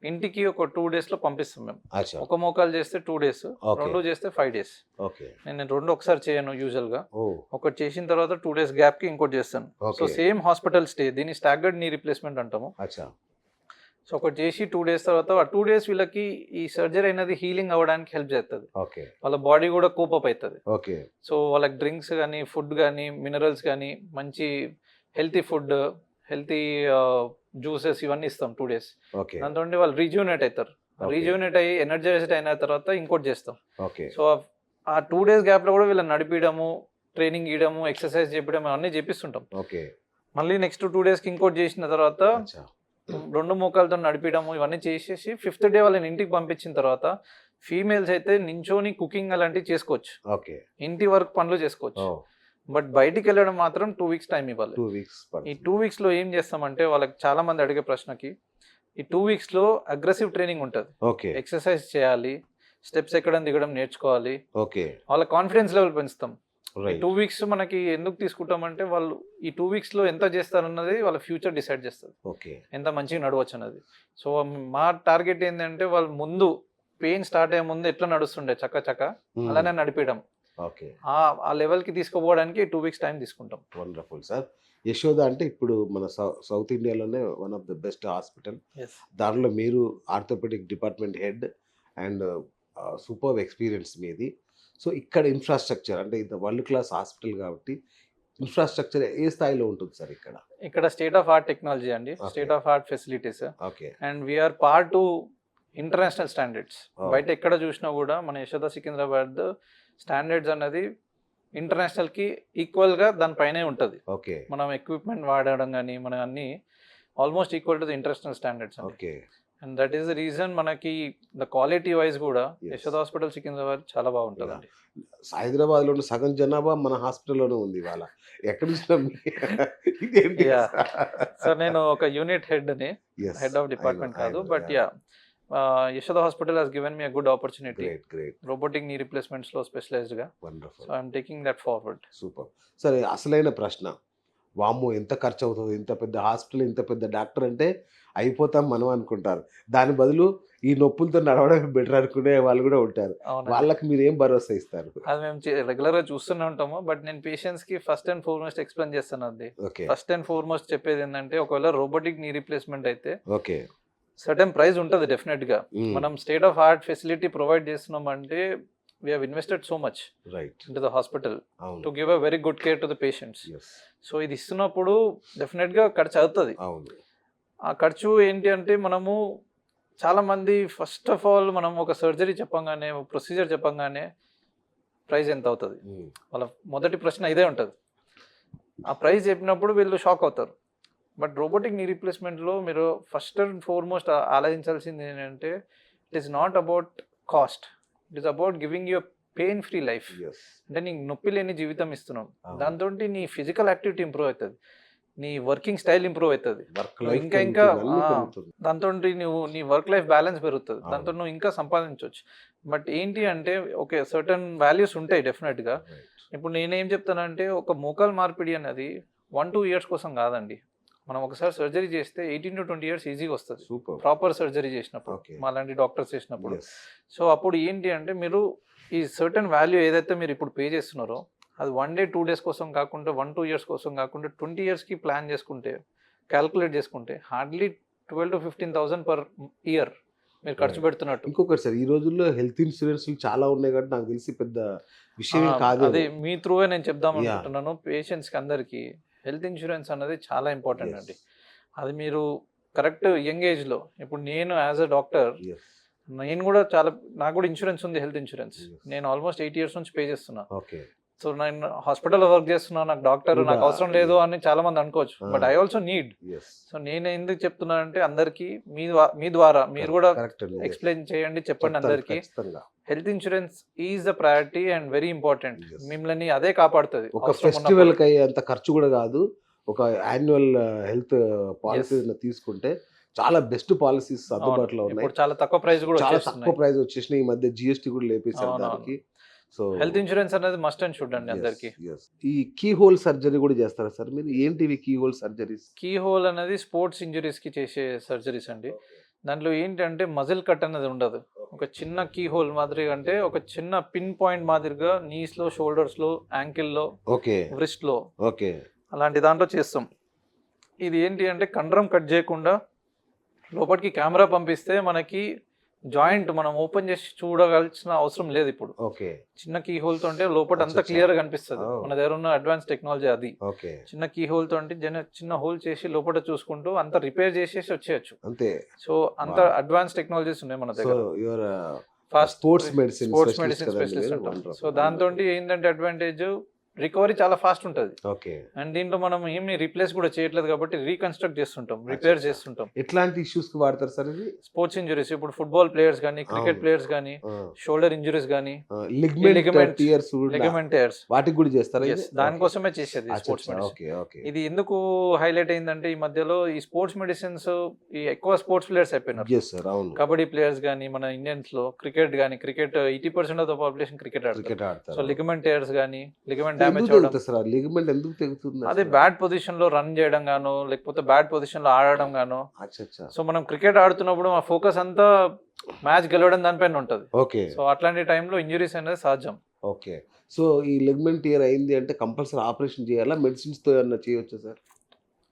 ఇంటికి ఒక 2 days లో పంపిస్తాం మేము. అచ్చా. ఒక మోకాలు చేస్తే 2 days, Okay. 2 చేస్తే 5 days. ఓకే. నేను 2 ఒకసారి చేయను యూజువల్ గా. ఓ ఒకటి చేసిన తర్వాత 2 days గ్యాప్ కి ఇంకోటి చేస్తాను. So okay. Same hospital stay, దీన్ని స్టాగర్డ్ నీ రీప్లేస్మెంట్ అంటాము. అచ్చా. సో ఒకటి చేసి 2 days తర్వాత ఆ 2 days వీళ్ళకి ఈ సర్జరీ అనేది హీలింగ్ అవ్వడానికి హెల్ప్ చేస్తుంది. ఓకే. వాళ్ళ బాడీ కూడా కోపప్ అవుతుంది. ఓకే. సో వాళ్ళకి డ్రింక్స్ కానీ, ఫుడ్ కానీ, మినరల్స్ కానీ, మంచి హెల్తీ ఫుడ్, హెల్తీ జ్యూసెస్ ఇవన్నీ ఇస్తాం 2 days. ఓకే. దాంతో వాళ్ళు రీజ్యూనేట్ అవుతారు. Okay. రీజ్యూనేట్ అయ్యి ఎనర్జైజ్డ్ అయిన తర్వాత ఇంకోటి చేస్తాం. ఓకే. సో ఆ 2 days గ్యాప్ లో కూడా వీళ్ళని నడిపించడము, ట్రైనింగ్ ఇవ్వడము, ఎక్సర్సైజ్ చేయడం అన్నీ చేపిస్తుంటాం. ఓకే. మళ్ళీ నెక్స్ట్ 2 days కి ఇంకోటి చేసిన తర్వాత అచ్చా. 2 మోకాలతో నడిపించడము ఇవన్నీ చేసేసి 5th day వాళ్ళని ఇంటికి పంపించిన తర్వాత ఫీమేల్స్ అయితే నించోని కుకింగ్ అలాంటివి చేసుకోవచ్చు, ఓకే. ఇంటి వర్క్ పనులు చేసుకోవచ్చు. ఓ బట్ బయటికి వెళ్ళడం మాత్రం 2 weeks టైం ఇవ్వాలి. 2 weeks ఈ పడుతుంది. 2 weeks లో ఏం చేస్తామంటే వాళ్ళకి చాలా మంది అడిగే ప్రశ్నకి, ఈ 2 weeks లో అగ్రెసివ్ ట్రైనింగ్ ఉంటుంది. ఓకే. ఎక్సర్సైజ్ చేయాలి, స్టెప్స్ ఎక్కడం దిగడం నేర్చుకోవాలి, ఓకే. వాళ్ళ కాన్ఫిడెన్స్ లెవెల్ పెంచుతాం. రైట్. 2 weeks మనకి ఎందుకు తీసుకుంటామంటే వాళ్ళు ఈ 2 weeks లో ఎంత చేస్తారన్నది వాళ్ళ ఫ్యూచర్ డిసైడ్ చేస్తుంది, ఓకే. ఎంత మంచిగా నడవచ్చు అన్నది. సో మా టార్గెట్ ఏంటంటే వాళ్ళు ముందు పెయిన్ స్టార్ట్ అయ్యే ముందు ఎట్లా నడుస్తుండే చక్క అలానే నడిపించడం, ఓకే. ఆ లెవెల్ కి తీసుకుపోవడానికి 2 weeks టైం తీసుకుంటాం. Wonderful sir. యశోద అంటే ఇప్పుడు మన సౌత్ ఇండియాలోనే one of the best hospital. Yes. దానిలో మీరు orthopaedic department head and super experience మీది. సో ఇక్కడ ఇన్ఫ్రాస్ట్రక్చర్ అంటే ఇంత వరల్డ్ క్లాస్ హాస్పిటల్ కాబట్టి ఇన్ఫ్రాస్ట్రక్చర్ ఏ స్థాయిలో ఉంటుంది సార్ ఇక్కడ? ఇక్కడ స్టేట్ ఆఫ్ ఆర్ట్ టెక్నాలజీ అండి, Okay. State of art facilities, okay. And we are part to international standards. Oh. బయట ఎక్కడ చూసినా కూడా మన యశోద సికింద్రాబాద్ స్టాండర్డ్స్ అనేది ఇంటర్నేషనల్ కి ఈక్వల్ గా దానిపైనే ఉంటుంది. ఓకే. మనం ఎక్విప్మెంట్ వాడడం కానీ మన అన్ని almost equal to the international standards అండి. Okay. And that is the reason మనకి ద క్వాలిటీ వైజ్ కూడా Yes. యశోద హాస్పిటల్ సికింద్రాబాద్ చాలా బాగుంటుందండి. హైదరాబాద్ లో సగం జనాభా మన హాస్పిటల్లోనే ఉంది ఇవాళ. ఎక్కడ చూసినా ఇదేంటి? Yeah. సో నేను ఒక యూనిట్ హెడ్ ఆఫ్ డిపార్ట్మెంట్ కాదు, but yeah Yashoda hospital has given me a good opportunity great great. Robotic నీ రీప్లేస్మెంట్స్ లో స్పెషలైజ్డ్ గా. Wonderful. So I'm taking that forward. Super. సరే అసలైన ప్రశ్న, వామ్మో ఎంత ఖర్చు అవుతుంది, ఇంత పెద్ద హాస్పిటల్, ఇంత పెద్ద డాక్టర్ అంటే అయిపోతాం మనం అనుకుంటారు. దాని బదులు ఈ నొప్పులతో నడవడం బెటర్ అనుకునే వాళ్ళు కూడా ఉంటారు. అవునండి. వాళ్ళకి మీరు ఏం భరోసా ఇస్తారు? అది మేము రెగ్యులర్ గా చూస్తూనే ఉంటాము. బట్ నేను పేషెంట్స్ కి ఫస్ట్ అండ్ ఫార్మోస్ట్ ఎక్స్ప్లెయిన్ చేస్తాను. అది ఓకే. ఫస్ట్ అండ్ ఫార్మోస్ట్ చెప్పేది ఏంటంటే, ఒకవేళ రోబోటిక్ నీ రీప్లేస్మెంట్ అయితే ఓకే. సర్టెన్ ప్రైస్ ఉంటుంది డెఫినెట్ గా. మ్మ్. మనం state of art facility provide చేస్తున్నాం అంటే we have invested so much right. into the hospital అవును. to give a very good care to the patients. Yes. So ఇది ఇస్తున్నప్పుడు definite గా ఖర్చు అవుతుంది. అవును. ఆ ఖర్చు ఏంటి అంటే, మనము చాలా మంది ఫస్ట్ ఆఫ్ ఆల్ మనం ఒక సర్జరీ చెప్పంగానే, ఒక ప్రొసీజర్ చెప్పంగానే ప్రైస్ ఎంత అవుతుంది, మ్మ్. వాళ్ళ మొదటి ప్రశ్న ఇదే ఉంటుంది. ఆ ప్రైస్ చెప్పినప్పుడు వీళ్ళు షాక్ అవుతారు. బట్ రోబోటిక్ నీ రీప్లేస్మెంట్లో మీరు ఫస్ట్ అండ్ ఫార్మోస్ట్ ఆలోచించాల్సింది ఏంటంటే, it is not about cost, it is about giving you pain free life. Yes. అంటే నీకు నొప్పి లేని జీవితం ఇస్తున్నాం. అవును. దాంతో నీ ఫిజికల్ యాక్టివిటీ ఇంప్రూవ్ అవుతుంది, నీ వర్కింగ్ స్టైల్ ఇంప్రూవ్ అవుతుంది, వర్క్ లైఫ్ ఇంకా పెరుగుతుంది, అన్నీ ఆ, పెరుగుతుంది. దాంతో నువ్వు నీ వర్క్ లైఫ్ బ్యాలెన్స్ పెరుగుతుంది, అవును. దాంతో నువ్వు ఇంకా సంపాదించవచ్చు. బట్ ఏంటి అంటే, ఓకే సర్టన్ వాల్యూస్ ఉంటాయి డెఫినెట్గా. Right. ఇప్పుడు నేనేం చెప్తానంటే, ఒక మోకాల్ మార్పిడి అనేది 1-2 ఇయర్స్ కోసం కాదండి. మనం ఒకసారి సర్జరీ చేస్తే 18 to 20 ఇయర్స్ ఈజీగా వస్తుంది, Super. ప్రాపర్ సర్జరీ చేసినప్పుడు, Okay. మాలాంటి డాక్టర్స్ చేసినప్పుడు. Yes. సో అప్పుడు ఏంటి అంటే, మీరు ఈ సర్టన్ వాల్యూ ఏదైతే మీరు ఇప్పుడు పే చేస్తున్నారో, అది 1 day 2 days కోసం కాకుండా, 1-2 years కోసం కాకుండా 20 yearsకి ప్లాన్ చేసుకుంటే, క్యాల్కులేట్ చేసుకుంటే హార్డ్లీ 12,000 to 15,000 per year మీరు ఖర్చు Right. పెడుతున్నట్టు. ఇంకొకటి సార్, ఈ రోజుల్లో హెల్త్ ఇన్సూరెన్స్ చాలా ఉన్నాయి కాబట్టి నాకు తెలిసి పెద్ద విషయం ఆ, కాదు. అదే మీ త్రూవే నేను చెప్దాం Yeah. అనుకుంటున్నాను. పేషెంట్స్కి అందరికీ హెల్త్ ఇన్సూరెన్స్ అనేది చాలా ఇంపార్టెంట్ అండి. అది మీరు కరెక్ట్ యంగ్ ఏజ్లో, ఇప్పుడు నేను యాజ్ అ డాక్టర్, నేను కూడా నాకు కూడా ఇన్సూరెన్స్ ఉంది, హెల్త్ ఇన్సూరెన్స్. Yes. నేను ఆల్మోస్ట్ 8 years నుంచి పే చేస్తున్నా. ఓకే. సో నేను హాస్పిటల్లో వర్క్ చేస్తున్నా, నాకు డాక్టర్ కూడా, నాకు అవసరం లేదు అని చాలా మంది అనుకోవచ్చు. But I also need. So నేను ఎందుకు చెప్తున్నానంటే, అందరికీ మీ ద్వారా మీరు కూడా కరెక్ట్ అండి. ఎక్స్ప్లెయిన్ చేయండి, చెప్పండి చెప్తాను అందరికీ. ఖచ్చితంగా. Health insurance is the priority and very important. Yes. మిమ్మల్ని అదే కాపాడుతుంది. ఒక అవసరం ఫెస్టివల్ ఉన్నప్పుడు. కి అయ్యేంత ఖర్చు కూడా కాదు. ఒక యాన్యువల్ హెల్త్ పాలసీ తీసుకుంటే చాలా బెస్ట్ పాలసీస్ అందుబాటులో ఉన్నాయి. ఇప్పుడు చాలా తక్కువ ప్రైస్ కూడా చాలా వచ్చేస్తున్నాయి. తక్కువ ప్రైస్ వచ్చేసినాయి. ఈ మధ్య జిఎస్టీ కూడా లేపేశారు అవునవును. దానికి. సో హెల్త్ ఇన్సూరెన్స్ అనేది మస్ట్ అండ్ షుడ్ అండి అందరికి. ఈ కీ హోల్ సర్జరీ కూడా చేస్తారా సార్ మీరు? ఏంటివి keyhole surgeries? Keyhole అనేది స్పోర్ట్స్ ఇంజరీస్ కి చేసే సర్జరీస్ అండి. దాంట్లో ఏంటంటే మజిల్ కట్ అనేది ఉండదు. ఒక చిన్న కీ హోల్ మాదిరిగా, అంటే ఒక చిన్న పిన్ పాయింట్ మాదిరిగా నీస్ లో, షోల్డర్స్ లో, యాంకిల్ లో, ఓకే. వ్రిస్ట్ లో, ఓకే. అలాంటి దాంట్లో చేస్తాం. ఇది ఏంటి అంటే, కండరం కట్ చేయకుండా లోపలికి కెమెరా పంపిస్తే మనకి జాయింట్ మనం ఓపెన్ చేసి చూడవలసిన అవసరం లేదు. ఇప్పుడు ఓకే. చిన్న కీ హోల్ తో అంటే లోపల అంతా అచ్చచ్చా. క్లియర్ గా కనిపిస్తుంది. Oh. మన దగ్గర ఉన్న అడ్వాన్స్ టెక్నాలజీ అది. ఓకే. చిన్న కీ హోల్ తో అంటే చిన్న హోల్ చేసి లోపల చూసుకుంటూ అంత రిపేర్ చేసేసి వచ్చేయచ్చు. అంతే. సో అంత Wow. అడ్వాన్స్ టెక్నాలజీస్ ఉన్నాయి మన సో దగ్గర. Your fast sports medicine specialist అంటాం. సో దాంతో ఏంటంటే అడ్వాంటేజ్, రికవరీ చాలా ఫాస్ట్ ఉంటుంది. ఓకే. అండ్ దీంట్లో మనం ఏమి రీప్లేస్ కూడా చేయట్లేదు కాబట్టి రీకన్స్ట్రక్ట్ చేస్తుంటాం, రిపేర్ చేస్తుంటాం. ఎట్లాంటి ఇష్యూస్ కి వాడతారు సార్ ఇది? స్పోర్ట్స్ ఇంజరీస్, ఇప్పుడు ఫుట్బాల్ ప్లేయర్స్ కానీ, క్రికెట్ ప్లేయర్స్ కానీ, షోల్డర్ ఇంజరీస్ కానీ, లిగ్మెంట్ టియర్స్ లిగమెంట్ టైర్స్, వాటికి కూడా చేస్తారా? దానికోసమే చేసేది స్పోర్ట్స్ మెడిసిన్. ఓకే. ఓకే. ఇది ఎందుకు హైలైట్ అయిందంటే, ఈ మధ్యలో ఈ స్పోర్ట్స్ మెడిసిన్స్ ఈ ఎక్కువ స్పోర్ట్స్ ప్లేయర్స్ అయిపోయినారు. yes sir, అవును. కబడ్డీ ప్లేయర్స్ కానీ, మన ఇండియన్స్ లో cricket 80% of the population cricket ఆడతారు. క్రికెట్ ఆడతారు. సో లిగమెంట్ టైర్స్ కానీ, లిగమెంట్ ఎందుకు డ్యామేజ్ అవడం, తెగుతుంది సార్? లిగమెంట్ ఎందుకు తెగుతుంది? అదే బ్యాడ్ పొజిషన్ లో రన్ చేయడం గాను, లేకపోతే బ్యాడ్ పొజిషన్ లో ఆడడం గాను. అచ్చచ్చా. సో మనం క్రికెట్ ఆడుతున్నప్పుడు మా ఫోకస్ అంతా మ్యాచ్ గెలవడం దానిపైన ఉంటుంది. ఓకే. సో అట్లాంటి టైంలో ఇంజరీస్ అనేది సహజం. ఓకే. సో ఈ లిగమెంట్ టియర్ అయింది అంటే కంపల్సరీ ఆపరేషన్ చేయాలా? మెడిసిన్స్ తో ఏమన్నా చేయొచ్చా సార్?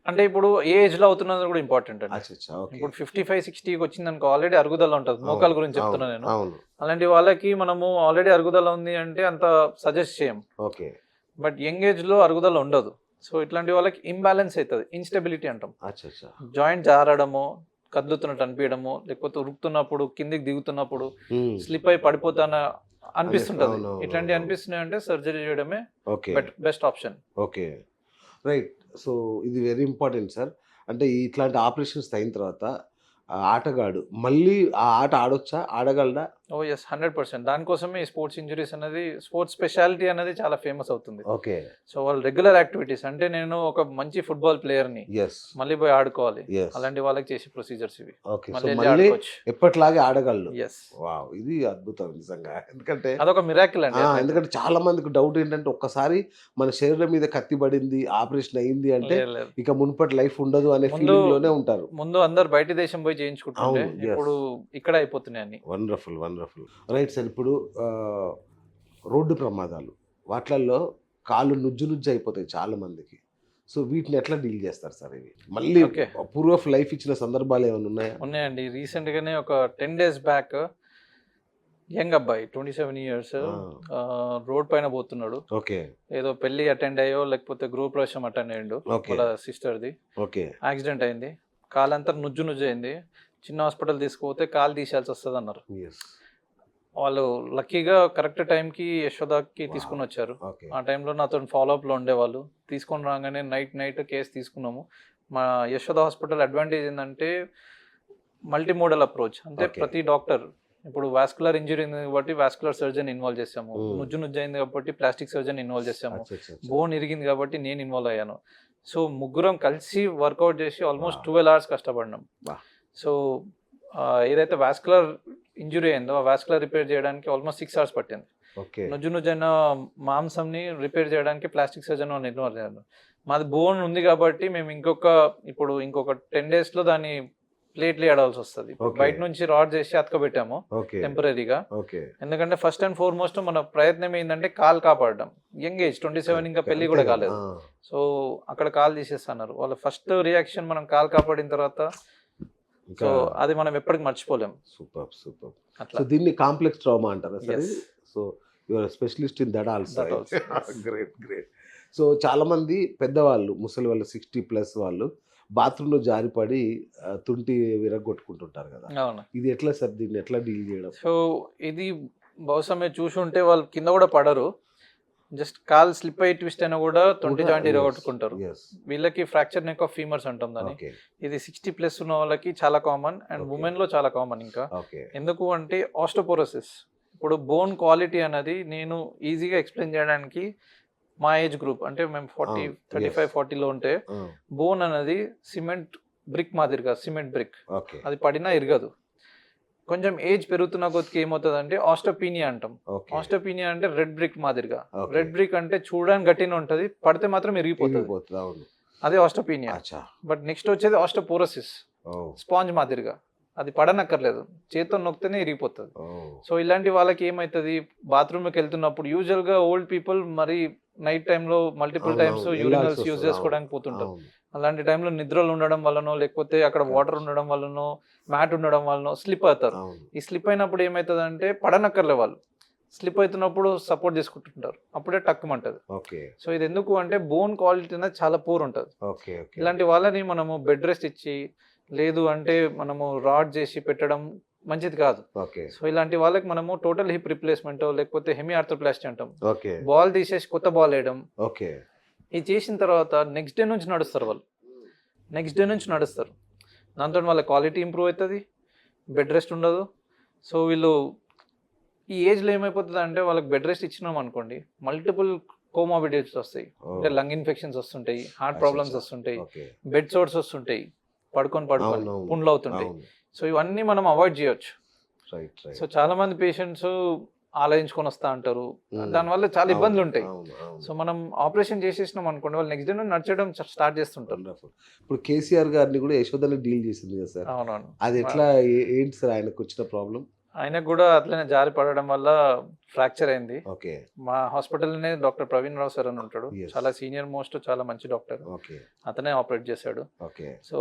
అంటే ఇప్పుడు ఏ ఏజ్ లో అవుతున్నది కూడా ఇంపార్టెంట్ అండి. అచ్చచ్చా. ఓకే. ఇప్పుడు 55-60కి వచ్చింది అనుకో, ఆల్రెడీ అరుగుదల ఉంటుంది. మోకాల గురించి చెప్తున్నా నేను. అవును. అలాంటి వాళ్ళకి మనము ఆల్రెడీ అరుగుదల ఉంది అంటే అంత సజెస్ట్ చేయం. ఓకే. బట్ యంగ్ ఏజ్ లో అరుగుదల ఉండదు. సో ఇట్లాంటి వాళ్ళకి ఇంబ్యాలెన్స్ అవుతుంది, ఇన్స్టెబిలిటీ అంటాం. అచ్చచ్చా. జాయింట్ జారడము, కదులుతున్నట్టు అనిపించడము, లేకపోతే ఉరుకుతున్నప్పుడు, కిందికి దిగుతున్నప్పుడు స్లిప్ అయి పడిపోతాన అనిపిస్తుంటది. అవునవును. ఇట్లాంటివి అనిపిస్తున్నాయి అంటే సర్జరీ చేయడమే okay. Best option. Okay. Right. So ఇది వెరీ ఇంపార్టెంట్ సార్. అంటే ఇట్లాంటి ఆపరేషన్స్ అయిన తర్వాత ఆ ఆటగాడు మళ్ళీ ఆ ఆట ఆడొచ్చా? ఆడగలడా? ఓ ఎస్ 100%. దానికోసమే ఈ స్పోర్ట్స్ ఇంజురీస్ అనేది, స్పోర్ట్స్ స్పెషాలిటీ అనేది చాలా ఫేమస్ అవుతుంది. ఓకే. సో వాళ్ళు రెగ్యులర్ యాక్టివిటీస్ అంటే నేను ఒక మంచి ఫుట్బాల్ ప్లేయర్ని యెస్. మళ్ళీ పోయి ఆడుకోవాలి, యెస్. అలాంటి వాళ్ళకి చేసే ప్రొసీజర్స్ ఇవి. ఓకే. సో మళ్ళీ వెళ్ళి మళ్ళీ ఆడుకోవచ్చు. ఎప్పటిలాగే ఆడగలరు. Yes, wow! ఇది అద్భుతం నిజంగా. ఎందుకంటే అదొక మిరాకిల్ అండి. ఎందుకంటే చాలా మందికి డౌట్ ఏంటంటే ఒక్కసారి మన శరీరం మీద కత్తి పడింది, ఆపరేషన్ అయింది అంటే లేదు, లేదు. ఇక మునుపటి లైఫ్ ఉండదు అనే ముందు- ఫీలింగ్ లోనే ఉంటారు. ముందు అందరు బయట దేశం పోయి చేయించుకుంటుంటే అవును, yes. ఇప్పుడు ఇక్కడ అయిపోతున్నాయి అన్ని. Wonderful wonderful. Right sir. ఇప్పుడు రోడ్డు ప్రమాదాలు వాటిల్లో కాళ్ళు నుజ్జు నుజ్జు అయిపోతాయి చాలా మందికి. సో వీటిని ఎట్లా డీల్ చేస్తారు సార్? ఇవి మళ్ళీ Okay. ప్రూఫ్ ఆఫ్ లైఫ్ ఇచ్చిన సందర్భాలు ఏమైనా ఉన్నాయా? ఉన్నాయండి. రీసెంట్ గానే ఒక 10 days బ్యాక్ యంగ్ అబ్బాయి 27 years రోడ్ పైన పోతున్నాడు. ఓకే. ఏదో పెళ్లి అటెండ్ అయ్యో లేకపోతే గృహప్రవేశం అటెండ్ అయ్యిండు ఓకే. వాళ్ళ సిస్టర్ది. ఓకే. యాక్సిడెంట్ అయింది, కాలంతా నుజ్జు నుజ్జు అయింది. చిన్న హాస్పిటల్ తీసుకుపోతే కాలు తీసేయాల్సి వస్తుంది అన్నారు. ఎస్. వాళ్ళు లక్కీగా కరెక్ట్ టైంకి యశోదాకి తీసుకుని వచ్చారు. ఓకే. ఆ టైంలో నాతో ఫాలోఅప్లో ఉండేవాళ్ళు. తీసుకొని రాగానే నైట్ కేసు తీసుకున్నాము. మా యశోద హాస్పిటల్ అడ్వాంటేజ్ ఏంటంటే మల్టీ మోడల్ అప్రోచ్. అంటే Okay. ప్రతి డాక్టర్, ఇప్పుడు వాస్కులర్ ఇంజరీ ఉంది కాబట్టి వాస్కులర్ సర్జన్ ఇన్వాల్వ్ చేసాము, నుజ్జు అయింది కాబట్టి ప్లాస్టిక్ సర్జన్ ఇన్వాల్వ్ చేసాము, అచ్చా, అచ్చా, అచ్చా. బోన్ ఇరిగింది కాబట్టి నేను ఇన్వాల్వ్ అయ్యాను. సో ముగ్గురం కలిసి వర్కౌట్ చేసి ఆల్మోస్ట్ 12 hours కష్టపడినాం. Wow. సో ఏదైతే వాస్కులర్ ఇంజురీ అయిందో ఆ వాస్కులర్ రిపేర్ చేయడానికి ఆల్మోస్ట్ 6 hours పట్టింది. ఓకే. నుజ్జైన మాంసంని రిపేర్ చేయడానికి ప్లాస్టిక్ సర్జన్ ఇన్వాల్వ్ అయ్యాను. మాది బోన్ ఉంది కాబట్టి మేము ఇంకొక 10 days లో దాన్ని ప్లేట్లు వేయాల్సి వస్తుంది. Okay. బయట నుంచి రాడ్ చేసి అతకబెట్టాము ఓకే. టెంపరీగా. ఓకే. ఎందుకంటే ఫస్ట్ అండ్ ఫార్మోస్ట్ మన ప్రయత్నం ఏంటంటే కాల్ కాపాడడం. యంగ్ ఏజ్ 27, ఇంకా పెళ్లి కూడా కాలేదు. సో అక్కడ కాల్ తీసేస్తున్నారు. వాళ్ళ ఫస్ట్ రియాక్షన్ మనం కాల్ కాపాడిన తర్వాత, సో అది మనం ఎప్పటికి మర్చిపోలేం. Super super. అట్లా. సో దీన్ని కాంప్లెక్స్ ట్రామా అంటారా sir? Yes. So your specialist in that also. That also, yes. Great great. So చాలా మంది పెద్దవాళ్ళు, ముసలి వాళ్ళు, 60+ వాళ్ళు బాత్రూంలో జారిపడి తుంటి విరగొట్టుకుంటుంటారు కదా. అవును. ఇది ఎట్లా సార్? దీన్ని ఎట్లా డీల్ చేయడం? సో ఇది బహుశా మీరు చూసి ఉంటే వాళ్ళు కింద కూడా పడరు, జస్ట్ కాల్ స్లిప్ అయ్యి ట్విస్ట్ అయినా కూడా 20 జాయింట్ ఇరగొట్టుకుంటారు. Yes. వీళ్ళకి ఫ్రాక్చర్ నెక్ ఆఫ్ ఫీమర్స్ అంటాం దాన్ని. ఓకే. ఇది 60+ ఉన్న వాళ్ళకి చాలా కామన్, అండ్ Okay. ఉమెన్ లో చాలా కామన్. ఇంకా ఓకే. ఎందుకు అంటే ఆస్టోపోరోసిస్. ఇప్పుడు బోన్ క్వాలిటీ అనేది నేను ఈజీగా ఎక్స్ప్లెయిన్ చేయడానికి, మా ఏజ్ గ్రూప్ అంటే మేము 40, 35-40లో ఉంటే బోన్ అనేది సిమెంట్ బ్రిక్ మాదిరిగా, సిమెంట్ బ్రిక్, ఓకే. అది పడినా ఇరగదు. కొంచెం ఏజ్ పెరుగుతున్న కొద్దికి ఏమవుతుంది అంటే ఆస్టోపీనియా అంటాం. ఓకే. ఆస్టోపీనియా అంటే రెడ్ బ్రిక్ మాదిరిగా. Okay. రెడ్ బ్రిక్ అంటే చూడడానికి గట్టిగా ఉంటుంది, పడితే మాత్రం ఇరిగిపోతుంది. ఇరిగిపోతుంది, అవును. అదే ఆస్టోపీనియా. అచ్చా. బట్ నెక్స్ట్ వచ్చేది ఆస్టోపోరోసిస్, ఓ. స్పాంజ్ మాదిరిగా. అది పడనక్కర్లేదు, చేతితో నొక్కితేనే ఇరిగిపోతుంది. ఓ. సో ఇలాంటి వాళ్ళకి ఏమవుతుంది, బాత్రూమ్కి వెళ్తున్నప్పుడు యూజువల్గా ఓల్డ్ పీపుల్ మరి నైట్ టైంలో మల్టిపుల్ అవును, టైమ్స్ అవును. యూరినల్స్ వెళ్ళాల్సి యూజ్ వస్తుంది, చేసుకోవడానికి పోతుంటారు. అవును. అలాంటి టైంలో నిద్రలు ఉండడం వల్లనో లేకపోతే అక్కడ వాటర్ ఉండడం వల్లనో మ్యాట్ ఉండడం వల్లనో స్లిప్ అవుతారు. అవును. ఈ స్లిప్ అయినప్పుడు ఏమవుతుంది అంటే పడనక్కర్లే, వాళ్ళు స్లిప్ అవుతున్నప్పుడు సపోర్ట్ చేసుకుంటుంటారు, అప్పుడే టక్కుమంటది. ఓకే. సో ఇది ఎందుకు అంటే బోన్ క్వాలిటీ అనేది చాలా పూర్ ఉంటుంది. ఓకే. ఓకే. ఇలాంటి వాళ్ళని మనము బెడ్ రెస్ట్ ఇచ్చి, లేదు అంటే మనము రాడ్ చేసి పెట్టడం మంచిది కాదు. ఓకే. సో ఇలాంటి వాళ్ళకి మనము టోటల్ హిప్ రిప్లేస్మెంట్ లేకపోతే హెమీ ఆర్థోప్లాస్టీ అంటాం. ఓకే. బాల్ తీసేసి కొత్త బాల్ వేయడం. ఓకే. ఇది చేసిన తర్వాత నెక్స్ట్ డే నుంచి నడుస్తారు వాళ్ళు. దాంతో వాళ్ళ క్వాలిటీ ఇంప్రూవ్ అవుతుంది, బెడ్ రెస్ట్ ఉండదు. సో వీళ్ళు ఈ ఏజ్లో ఏమైపోతుంది అంటే వాళ్ళకి బెడ్ రెస్ట్ ఇచ్చినాం అనుకోండి, మల్టిపుల్ కోమాబిడిటీస్ వస్తాయి. అంటే లంగ్ ఇన్ఫెక్షన్స్ వస్తుంటాయి, హార్ట్ ప్రాబ్లమ్స్ వస్తుంటాయి, ఓకే. బెడ్ సోర్స్ వస్తుంటాయి, పడుకొని అవును, అవును. పుండ్లు అవుతుంటాయి. అవును. సో ఇవన్నీ మనం అవాయిడ్ చేయొచ్చు. Right right. సో చాలా మంది పేషెంట్స్ ఆలోచించుకొని వస్తా అంటారు, దానివల్ల చాలా ఇబ్బందులు ఉంటాయి. అవును, అవును. సో మనం ఆపరేషన్ చేసేసినాం అనుకోండి, వాళ్ళు నెక్స్ట్ డే నుండి నడిచడం స్టార్ట్ చేస్తుంటారు. Wonderful. ఇప్పుడు కేసీఆర్ గారిని కూడా యశోదని డీల్ చేసింది కదా సార్. అవునవును. అది ఎట్లా ఏంటి సార్ ఆయనకు వచ్చిన ప్రాబ్లం? ఆయనకు కూడా అట్లనే జారి పడడం వల్ల ఫ్రాక్చర్ అయింది. ఓకే. మా హాస్పిటల్లోనే డాక్టర్ ప్రవీణ్ రావు సార్ అని ఉంటాడు, Yes. చాలా సీనియర్ మోస్ట్, చాలా మంచి డాక్టర్. ఓకే. అతనే ఆపరేట్ చేశాడు. Okay. So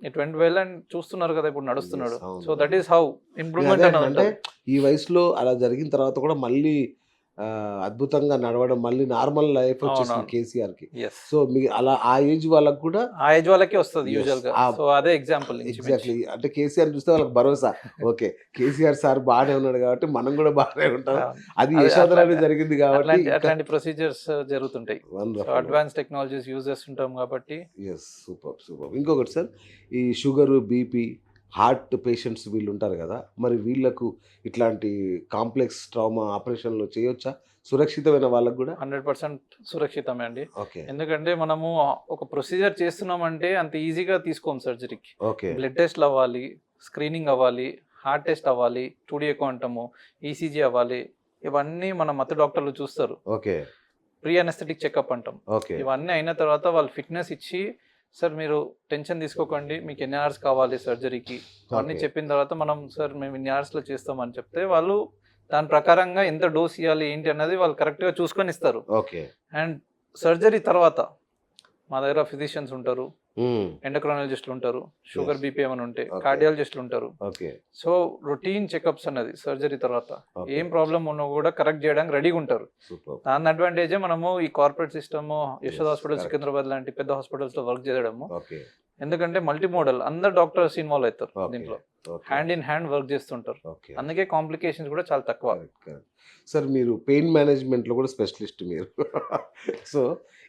it went well and చూస్తున్నారు కదా ఇప్పుడు నడుస్తున్నాడు. Yes, అవును. So that is how improvement అంటే అంటే ఈ వయసులో అలా జరిగిన తర్వాత కూడా మళ్ళీ అద్భుతంగా నడవడం, మళ్ళీ నార్మల్ లైఫ్ వచ్చేసింది అవునవును. కేసీఆర్ కి. ఎస్, సో మీ అలా ఆ ఏజ్ వాళ్ళకు కూడా ఆ ఏజ్ వాళ్ళకే వస్తుంది Yes. యూజువల్ గా. సో అదే ఎగ్జాంపుల్. ఎగ్జాక్ట్లీ, అంటే కేసీఆర్ చూస్తే వాళ్ళకి భరోసా, ఓకే కేసీఆర్ సార్ బాగానే ఉన్నాడు కాబట్టి మనం కూడా బాగానే ఉంటాం. అది యశోదరాని జరిగింది కాబట్టి అట్లాంటి ప్రొసీజర్స్ జరుగుతుంటాయి. వండర్ఫుల్. అడ్వాన్స్ టెక్నాలజీస్ యూజ్ చేస్తుంటాం కాబట్టి. Yes, super super. ఇంకొకటి సార్, ఈ షుగరు, బీపీ, హార్ట్ పేషెంట్స్ వీళ్ళు ఉంటారు కదా, మరి వీళ్ళకు ఇట్లాంటి కాంప్లెక్స్ ట్రామా ఆపరేషన్లు చేయొచ్చా సురక్షితమైన వాళ్ళకు కూడా? 100% సురక్షితమే అండి. ఓకే. ఎందుకంటే మనము ఒక ప్రొసీజర్ చేస్తున్నామంటే అంత ఈజీగా తీసుకోము సర్జరీకి. ఓకే. బ్లడ్ టెస్ట్లు అవ్వాలి, స్క్రీనింగ్ అవ్వాలి, హార్ట్ టెస్ట్ అవ్వాలి, 2D ఎకో అంటాము, ఈసీజీ అవ్వాలి. ఇవన్నీ మన మత్తు డాక్టర్లు చూస్తారు. ఓకే. ప్రీ అనెస్థెటిక్ చెకప్ అంటాం. ఓకే. ఇవన్నీ అయిన తర్వాత వాళ్ళు ఫిట్నెస్ ఇచ్చి, సార్ మీరు టెన్షన్ తీసుకోకండి, మీకు ఎన్ని అవర్స్ కావాలి సర్జరీకి అవన్నీ ఓకే. చెప్పిన తర్వాత మనం సార్ మేము ఇన్ని అవర్స్లో చేస్తామని చెప్తే వాళ్ళు దాని ప్రకారంగా ఎంత డోస్ ఇవ్వాలి ఏంటి అన్నది వాళ్ళు కరెక్ట్గా చూసుకొని ఇస్తారు. ఓకే. అండ్ సర్జరీ తర్వాత మా దగ్గర ఫిజిషియన్స్ ఉంటారు, మ్మ్. ఎండోక్రైనాలజిస్టులు ఉంటారు, షుగర్ Yes. బీపీ ఏమైనా ఉంటే Okay. కార్డియాలజిస్టులు ఉంటారు. ఓకే. సో రొటీన్ చెకప్స్ అన్నది సర్జరీ తర్వాత ఓకే. ఏం ప్రాబ్లం ఉన్నా కూడా కరెక్ట్ చేయడానికి రెడీగా ఉంటారు. సూపర్. దాని అడ్వాంటేజే మనము ఈ corporate system Yashoda hospital, correct. Secunderabad లాంటి పెద్ద హాస్పిటల్స్ లో వర్క్ చేయడము. ఓకే. ఎందుకంటే మల్టీ మోడల్ అందరు డాక్టర్స్ ఇన్వాల్వ్ అవుతారు ఓకే. దీంట్లో, okay. Hand in hand work చేస్తుంటారు. ఓకే. అందుకే కాంప్లికేషన్స్ కూడా చాలా తక్కువ. Correct, correct. సార్ మీరు పెయిన్ మేనేజ్మెంట్లో కూడా స్పెషలిస్ట్ మీరు. సో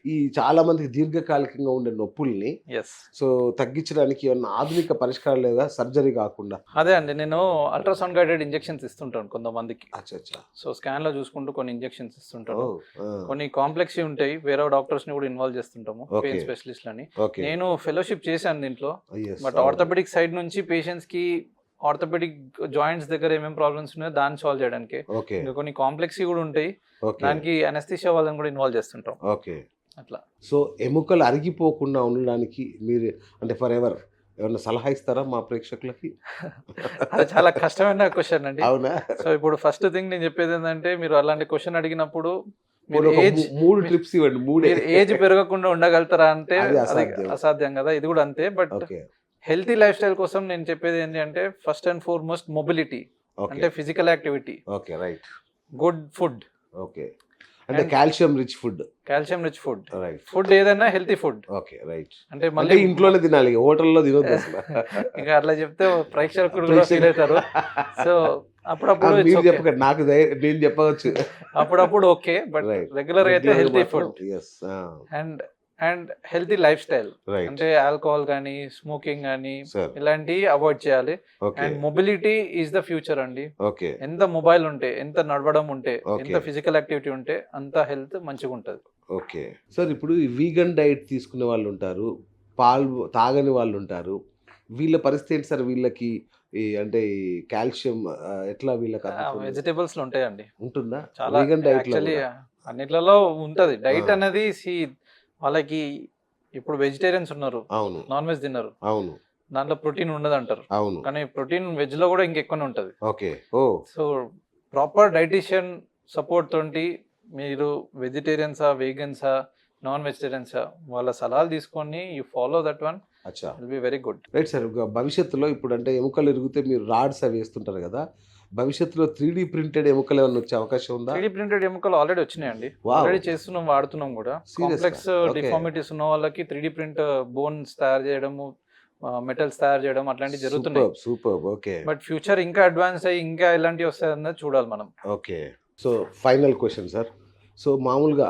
ఈ చాలా మందికి దీర్ఘకాలికంగా ఉండే నొప్పుల్ని ఎస్, సో తగ్గించడానికి ఏమన్నా ఆధునిక పరిష్కారం లేదా సర్జరీ కాకుండా? అదే అండి, నేను అల్ట్రాసౌండ్ గైడెడ్ ఇంజెక్షన్స్ ఇస్తుంటాను కొంతమందికి. అచ్చా అచ్చా. సో స్కాన్ లో చూసుకుంటూ కొన్ని ఇంజెక్షన్స్ ఇస్తుంటాను. ఓ, కొన్ని కాంప్లెక్స్ ఉంటాయి, వేరే డాక్టర్స్ ని కూడా ఇన్వాల్వ్ చేస్తుంటాము, Okay. పెయిన్ స్పెషలిస్ట్ అని. ఓకే. నేను ఫెలోషిప్ చేశాను దీంట్లో. Yes, బట్ అవును. ఆర్థోపెడిక్ సైడ్ నుంచి పేషెంట్స్ కి ఆర్థోపెడిక్ జాయింట్స్ దగ్గర ఏమేమి ప్రాబ్లమ్స్ ఉన్నాయో దాన్ని సాల్వ్ చేయడానికి. ఓకే. ఇంకా కొన్ని కాంప్లెక్స్ కూడా ఉంటాయి, ఓకే. దానికి అనస్థీషియా వాళ్ళని కూడా ఇన్వాల్వ్ చేస్తుంటాం ఓకే. అట్లా. సో ఎముకలు అరిగిపోకుండా ఉండడానికి మీరు అంటే ఫర్ ఎవర్ ఏమన్నా సలహా ఇస్తారా మా ప్రేక్షకులకి? అది చాలా కష్టమైన క్వశ్చన్ అండి. అవునా? సో ఇప్పుడు ఫస్ట్ థింగ్ నేను చెప్పేది ఏంటంటే, మీరు అలాంటి క్వశ్చన్ అడిగినప్పుడు మీరు పోనీ ఒక ఏజ్ 3 ట్రిప్స్ ఇవ్వండి. 3 మీరు ఏజ్ పెరగకుండా ఉండగలుగుతారా అంటే అది అది అసాధ్యం. అసాధ్యం కదా. ఇది కూడా అంతే. But okay. Healthy lifestyle కోసం నేను చెప్పేది ఏంటి అంటే, first and foremost mobility, okay. అంటే physical activity, okay. Right. Good food, okay. అంటే And- calcium rich food. Calcium rich food, right. Food ఏదైనా హెల్తీ ఫుడ్. ఓకే. రైట్. అంటే అంటే మళ్ళీ ఇంట్లోనే తినాలి, హోటల్లో తినొద్దు అసలు. ఇంకా అట్లా చెప్తే ప్రేక్షకులు కూడా ఫీల్ అవుతారు. సో అప్పుడప్పుడు it's మీరు okay. చెప్పకండి, నాకు నేను చెప్పవచ్చు. అప్పుడప్పుడు ఓకే, బట్ Right. రెగ్యులర్ అయితే healthy food yes. And healthy lifestyle. Right. అంటే ఆల్కహాల్ కానీ స్మోకింగ్ కానీ సార్. ఇలాంటివి అవాయిడ్ చేయాలి. Okay. And mobility is the future అండి. ఓకే. ఎంత మొబైల్ ఉంటే, ఎంత నడవడం ఉంటే, Okay. ఎంత ఫిజికల్ యాక్టివిటీ ఉంటే అంత హెల్త్ మంచిగా ఉంటుంది. ఓకే. సార్ ఇప్పుడు ఈ వీగన్ డైట్ తీసుకునే వాళ్ళు ఉంటారు, పాలు తాగని వాళ్ళు ఉంటారు. వీళ్ళ పరిస్థితి ఏంటి సార్? వీళ్ళకి ఈ అంటే ఈ కాల్షియం ఎట్లా వీళ్ళకి అందుతుంది? వెజిటేబుల్స్ లో ఉంటాయండి ఉంటుందా చాలా. వీగన్ డైట్ లో యాక్చువల్లీ కూడా? అన్నిట్లలో ఉంటది డైట్ Ah. అనేది. వాళ్ళకి ఇప్పుడు వెజిటేరియన్స్ ఉన్నారు, అవును, నాన్ వెజ్ తిన్నారు, అవును, దాంట్లో ప్రోటీన్ ఉండదు అంటారు. అవును. కానీ ప్రోటీన్ వెజ్ లో కూడా ఇంకెక్కువ ఉంటది. ఓకే. ఓ, సో ప్రాపర్ డైటీషియన్ సపోర్ట్ తోటి మీరు వెజిటేరియన్సా, వేగన్సా, నాన్ వెజిటేరియన్సా వాళ్ళ సలహాలు తీసుకొని యూ ఫాలో దట్ వన్, అచ్చా. Will be very good. Right sir. భవిష్యత్తులో ఇప్పుడు అంటే ఎముకలు ఎరిగితే మీరు రాడ్స్ అవి వేస్తుంటారు కదా, భవిష్యత్తులో 3D ప్రింటెడ్ ఎముకలు ఏమైనా వచ్చే అవకాశం ఉందా? 3D ప్రింటెడ్ ఎముకలు ఆల్రెడీ వచ్చినాయండి, Wow. ఆల్రెడీ చేస్తున్నాం, వాడుతున్నాం కూడా. Seriously? Complex Okay. డిఫార్మిటీస్ ఉన్న వాళ్ళకి 3D ప్రింట్ బోన్స్ తయారు చేయడము, మెటల్స్ తయారు చేయడం అట్లాంటివి జరుగుతున్నాయి. సూపర్. ఓకే. బట్ ఫ్యూచర్ ఇంకా అడ్వాన్స్ అయ్యి ఇంకా ఎలాంటివి వస్తాయన్నది చూడాలి మనం. Okay. So final question sir. So మామూలుగా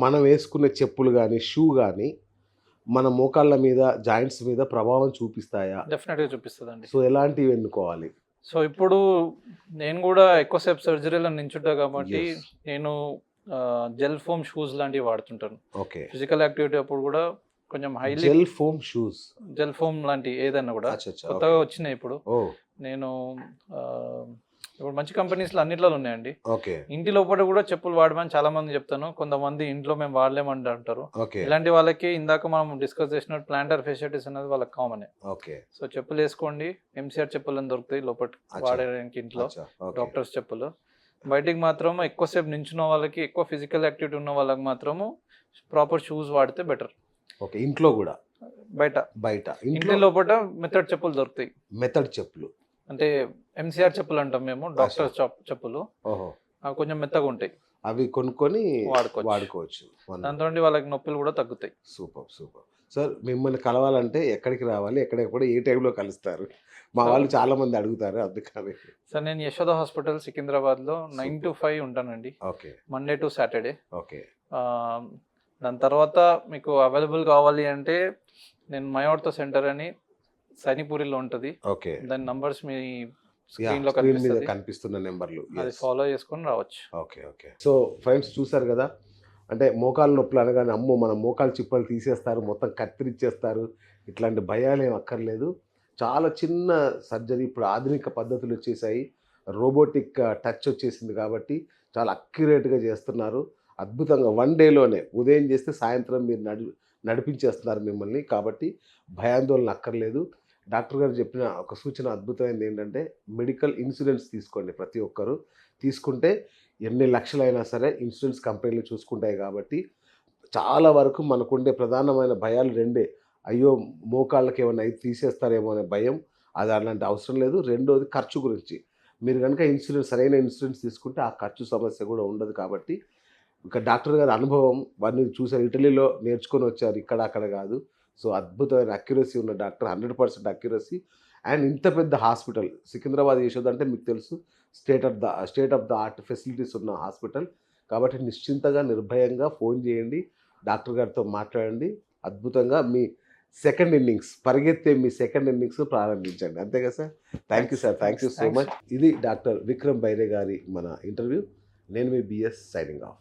మనం వేసుకునే చెప్పులు కానీ షూ కానీ మన మోకాళ్ళ మీద జాయింట్స్ మీద ప్రభావం చూపిస్తాయా? డెఫినెట్ గా చూపిస్తుందండి. సో ఎలాంటివి ఎన్నుకోవాలి? సో ఇప్పుడు నేను కూడా ఎక్కువసేపు సర్జరీలో నించుంటా కాబట్టి Yes. నేను జెల్ ఫోమ్ షూస్ లాంటివి వాడుతుంటాను. ఓకే. ఫిజికల్ యాక్టివిటీ అప్పుడు కూడా కొంచెం highly gel foam shoes. Gel foam లాంటి ఏదైనా కూడా అచ్చా అచ్చా. కొత్తగా వచ్చినాయి ఇప్పుడు. ఓ, నేను ఇప్పుడు మంచి కంపెనీస్లో అన్నిట్లో ఉన్నాయండి. ఓకే. ఇంటి లోపల కూడా చెప్పులు వాడమని చాలా మంది చెప్తాను. కొంతమంది ఇంట్లో మేము వాడలేమని అంటారు. ఓకే. ఇలాంటి వాళ్ళకి ఇందాక మనం డిస్కస్ చేసినట్టు ప్లాంటర్ ఫెసిలిటీస్ అనేది వాళ్ళకి కామన్. ఓకే. సో చెప్పులు వేసుకోండి, ఎంసీఆర్ చెప్పులు అని దొరుకుతాయి లోపల అచ్చా. వాడడానికి ఇంట్లో, అచ్చా. ఓకే. డాక్టర్స్ చెప్పులు. బయటికి మాత్రం ఎక్కువసేపు నించున్న వాళ్ళకి, ఎక్కువ ఫిజికల్ యాక్టివిటీ ఉన్న వాళ్ళకి మాత్రము ప్రాపర్ షూస్ వాడితే బెటర్. ఓకే. ఇంట్లో కూడా బయట బయట ఇంటి ఇంట్లో లోపల మెథడ్ చెప్పులు దొరుకుతాయి. మెథడ్ చెప్పులు అంటే ఎంసీఆర్ చెప్పులు అంటాం మేము, డాక్టర్ చెప్పులు. ఓహో, అవి కొంచెం మెత్తగా ఉంటాయి, అవి కొనుక్కొని వాడుకోవచ్చు. వాడుకోవచ్చు. దాంతో వాళ్ళకి నొప్పులు కూడా తగ్గుతాయి. Super super. సార్ మిమ్మల్ని కలవాలంటే ఎక్కడికి రావాలి, ఎక్కడెక్కడ ఏ టైంలో కలుస్తారు? మా వాళ్ళు చాలా మంది అడుగుతారు, అందుకని. సార్ నేను యశోద హాస్పిటల్ సికింద్రాబాద్లో 9 to 5 ఉంటానండి, okay. Monday to Saturday. Okay. దాని తర్వాత మీకు అవైలబుల్ కావాలి అంటే నేను మయోర్తో సెంటర్ అని సైనిపూరిలో ఉంటుంది. ఓకే. దాని నంబర్స్ మీ యాహ్! స్క్రీన్‌లో స్క్రీన్ మీద కనిపిస్తది. కనిపిస్తున్న నెంబర్‌లు. అది యెస్. ఫాలో చేసుకొని రావచ్చు. ఓకే. ఓకే. సో ఫ్రెండ్స్ చూసారు గదా! అంటే మోకాలు నొప్పులు అనగానే అమ్మో! మన మోకాలు చిప్పలు తీసేస్తారు, మొత్తం కత్తిరిచ్చేస్తారు. ఇట్లాంటి భయాలేం అక్కర్లేదు. చాలా చిన్న సర్జరీ ఇప్పుడు ఆధునిక పద్ధతులొచ్చేసాయి. రోబోటిక్ టచ్ వచ్చేసింది కాబట్టి చాలా అక్యురేట్‌గా చేస్తున్నారు. అద్భుతంగా 1 డేలోనే ఉదయం చేస్తే సాయంత్రం మీరు నడిపించేస్తున్నారు మిమ్మల్ని. కాబట్టి భయాందోళన అక్కర్లేదు. డాక్టర్ గారు చెప్పిన ఒక సూచన అద్భుతమైనది ఏంటంటే మెడికల్ ఇన్సూరెన్స్ తీసుకోండి ప్రతి ఒక్కరు. తీసుకుంటే ఎన్ని లక్షలైనా సరే ఇన్సూరెన్స్ కంపెనీలు చూసుకుంటాయి కాబట్టి చాలా వరకు మనకుండే ప్రధానమైన భయాలు రెండే. అయ్యో! మోకాళ్ళకి ఏమన్నా అయి తీసేస్తారేమో అనే భయం. అది అలాంటి అవసరం లేదు. రెండోది ఖర్చు గురించి. మీరు గనుక సరైన ఇన్సూరెన్స్ తీసుకుంటే ఆ ఖర్చు సమస్య కూడా ఉండదు కాబట్టి ఇక డాక్టర్ గారి అనుభవం వారిని చూసారు. ఇటలీలో నేర్చుకొని వచ్చారు. ఇక్కడ అక్కడ కాదు. సో, అద్భుతమైన అక్యురసీ ఉన్న డాక్టర్ 100% అక్యురసీ అండ్ ఇంత పెద్ద హాస్పిటల్ సికింద్రాబాద్ యశోద అంటే మీకు తెలుసు state of the art facilities ఉన్న హాస్పిటల్. కాబట్టి నిశ్చింతగా, నిర్భయంగా ఫోన్ చేయండి. డాక్టర్ గారితో మాట్లాడండి. అద్భుతంగా మీ సెకండ్ ఇన్నింగ్స్ పరిగెత్తే మీ సెకండ్ ఇన్నింగ్స్ ప్రారంభించండి. అంతే కదా sir? Thank you sir. Thank you so thanks. Much. ఇది డాక్టర్ విక్రమ్ బైరే గారి మన ఇంటర్వ్యూ. నేను మీ బిఎస్ సైనింగ్ ఆఫ్.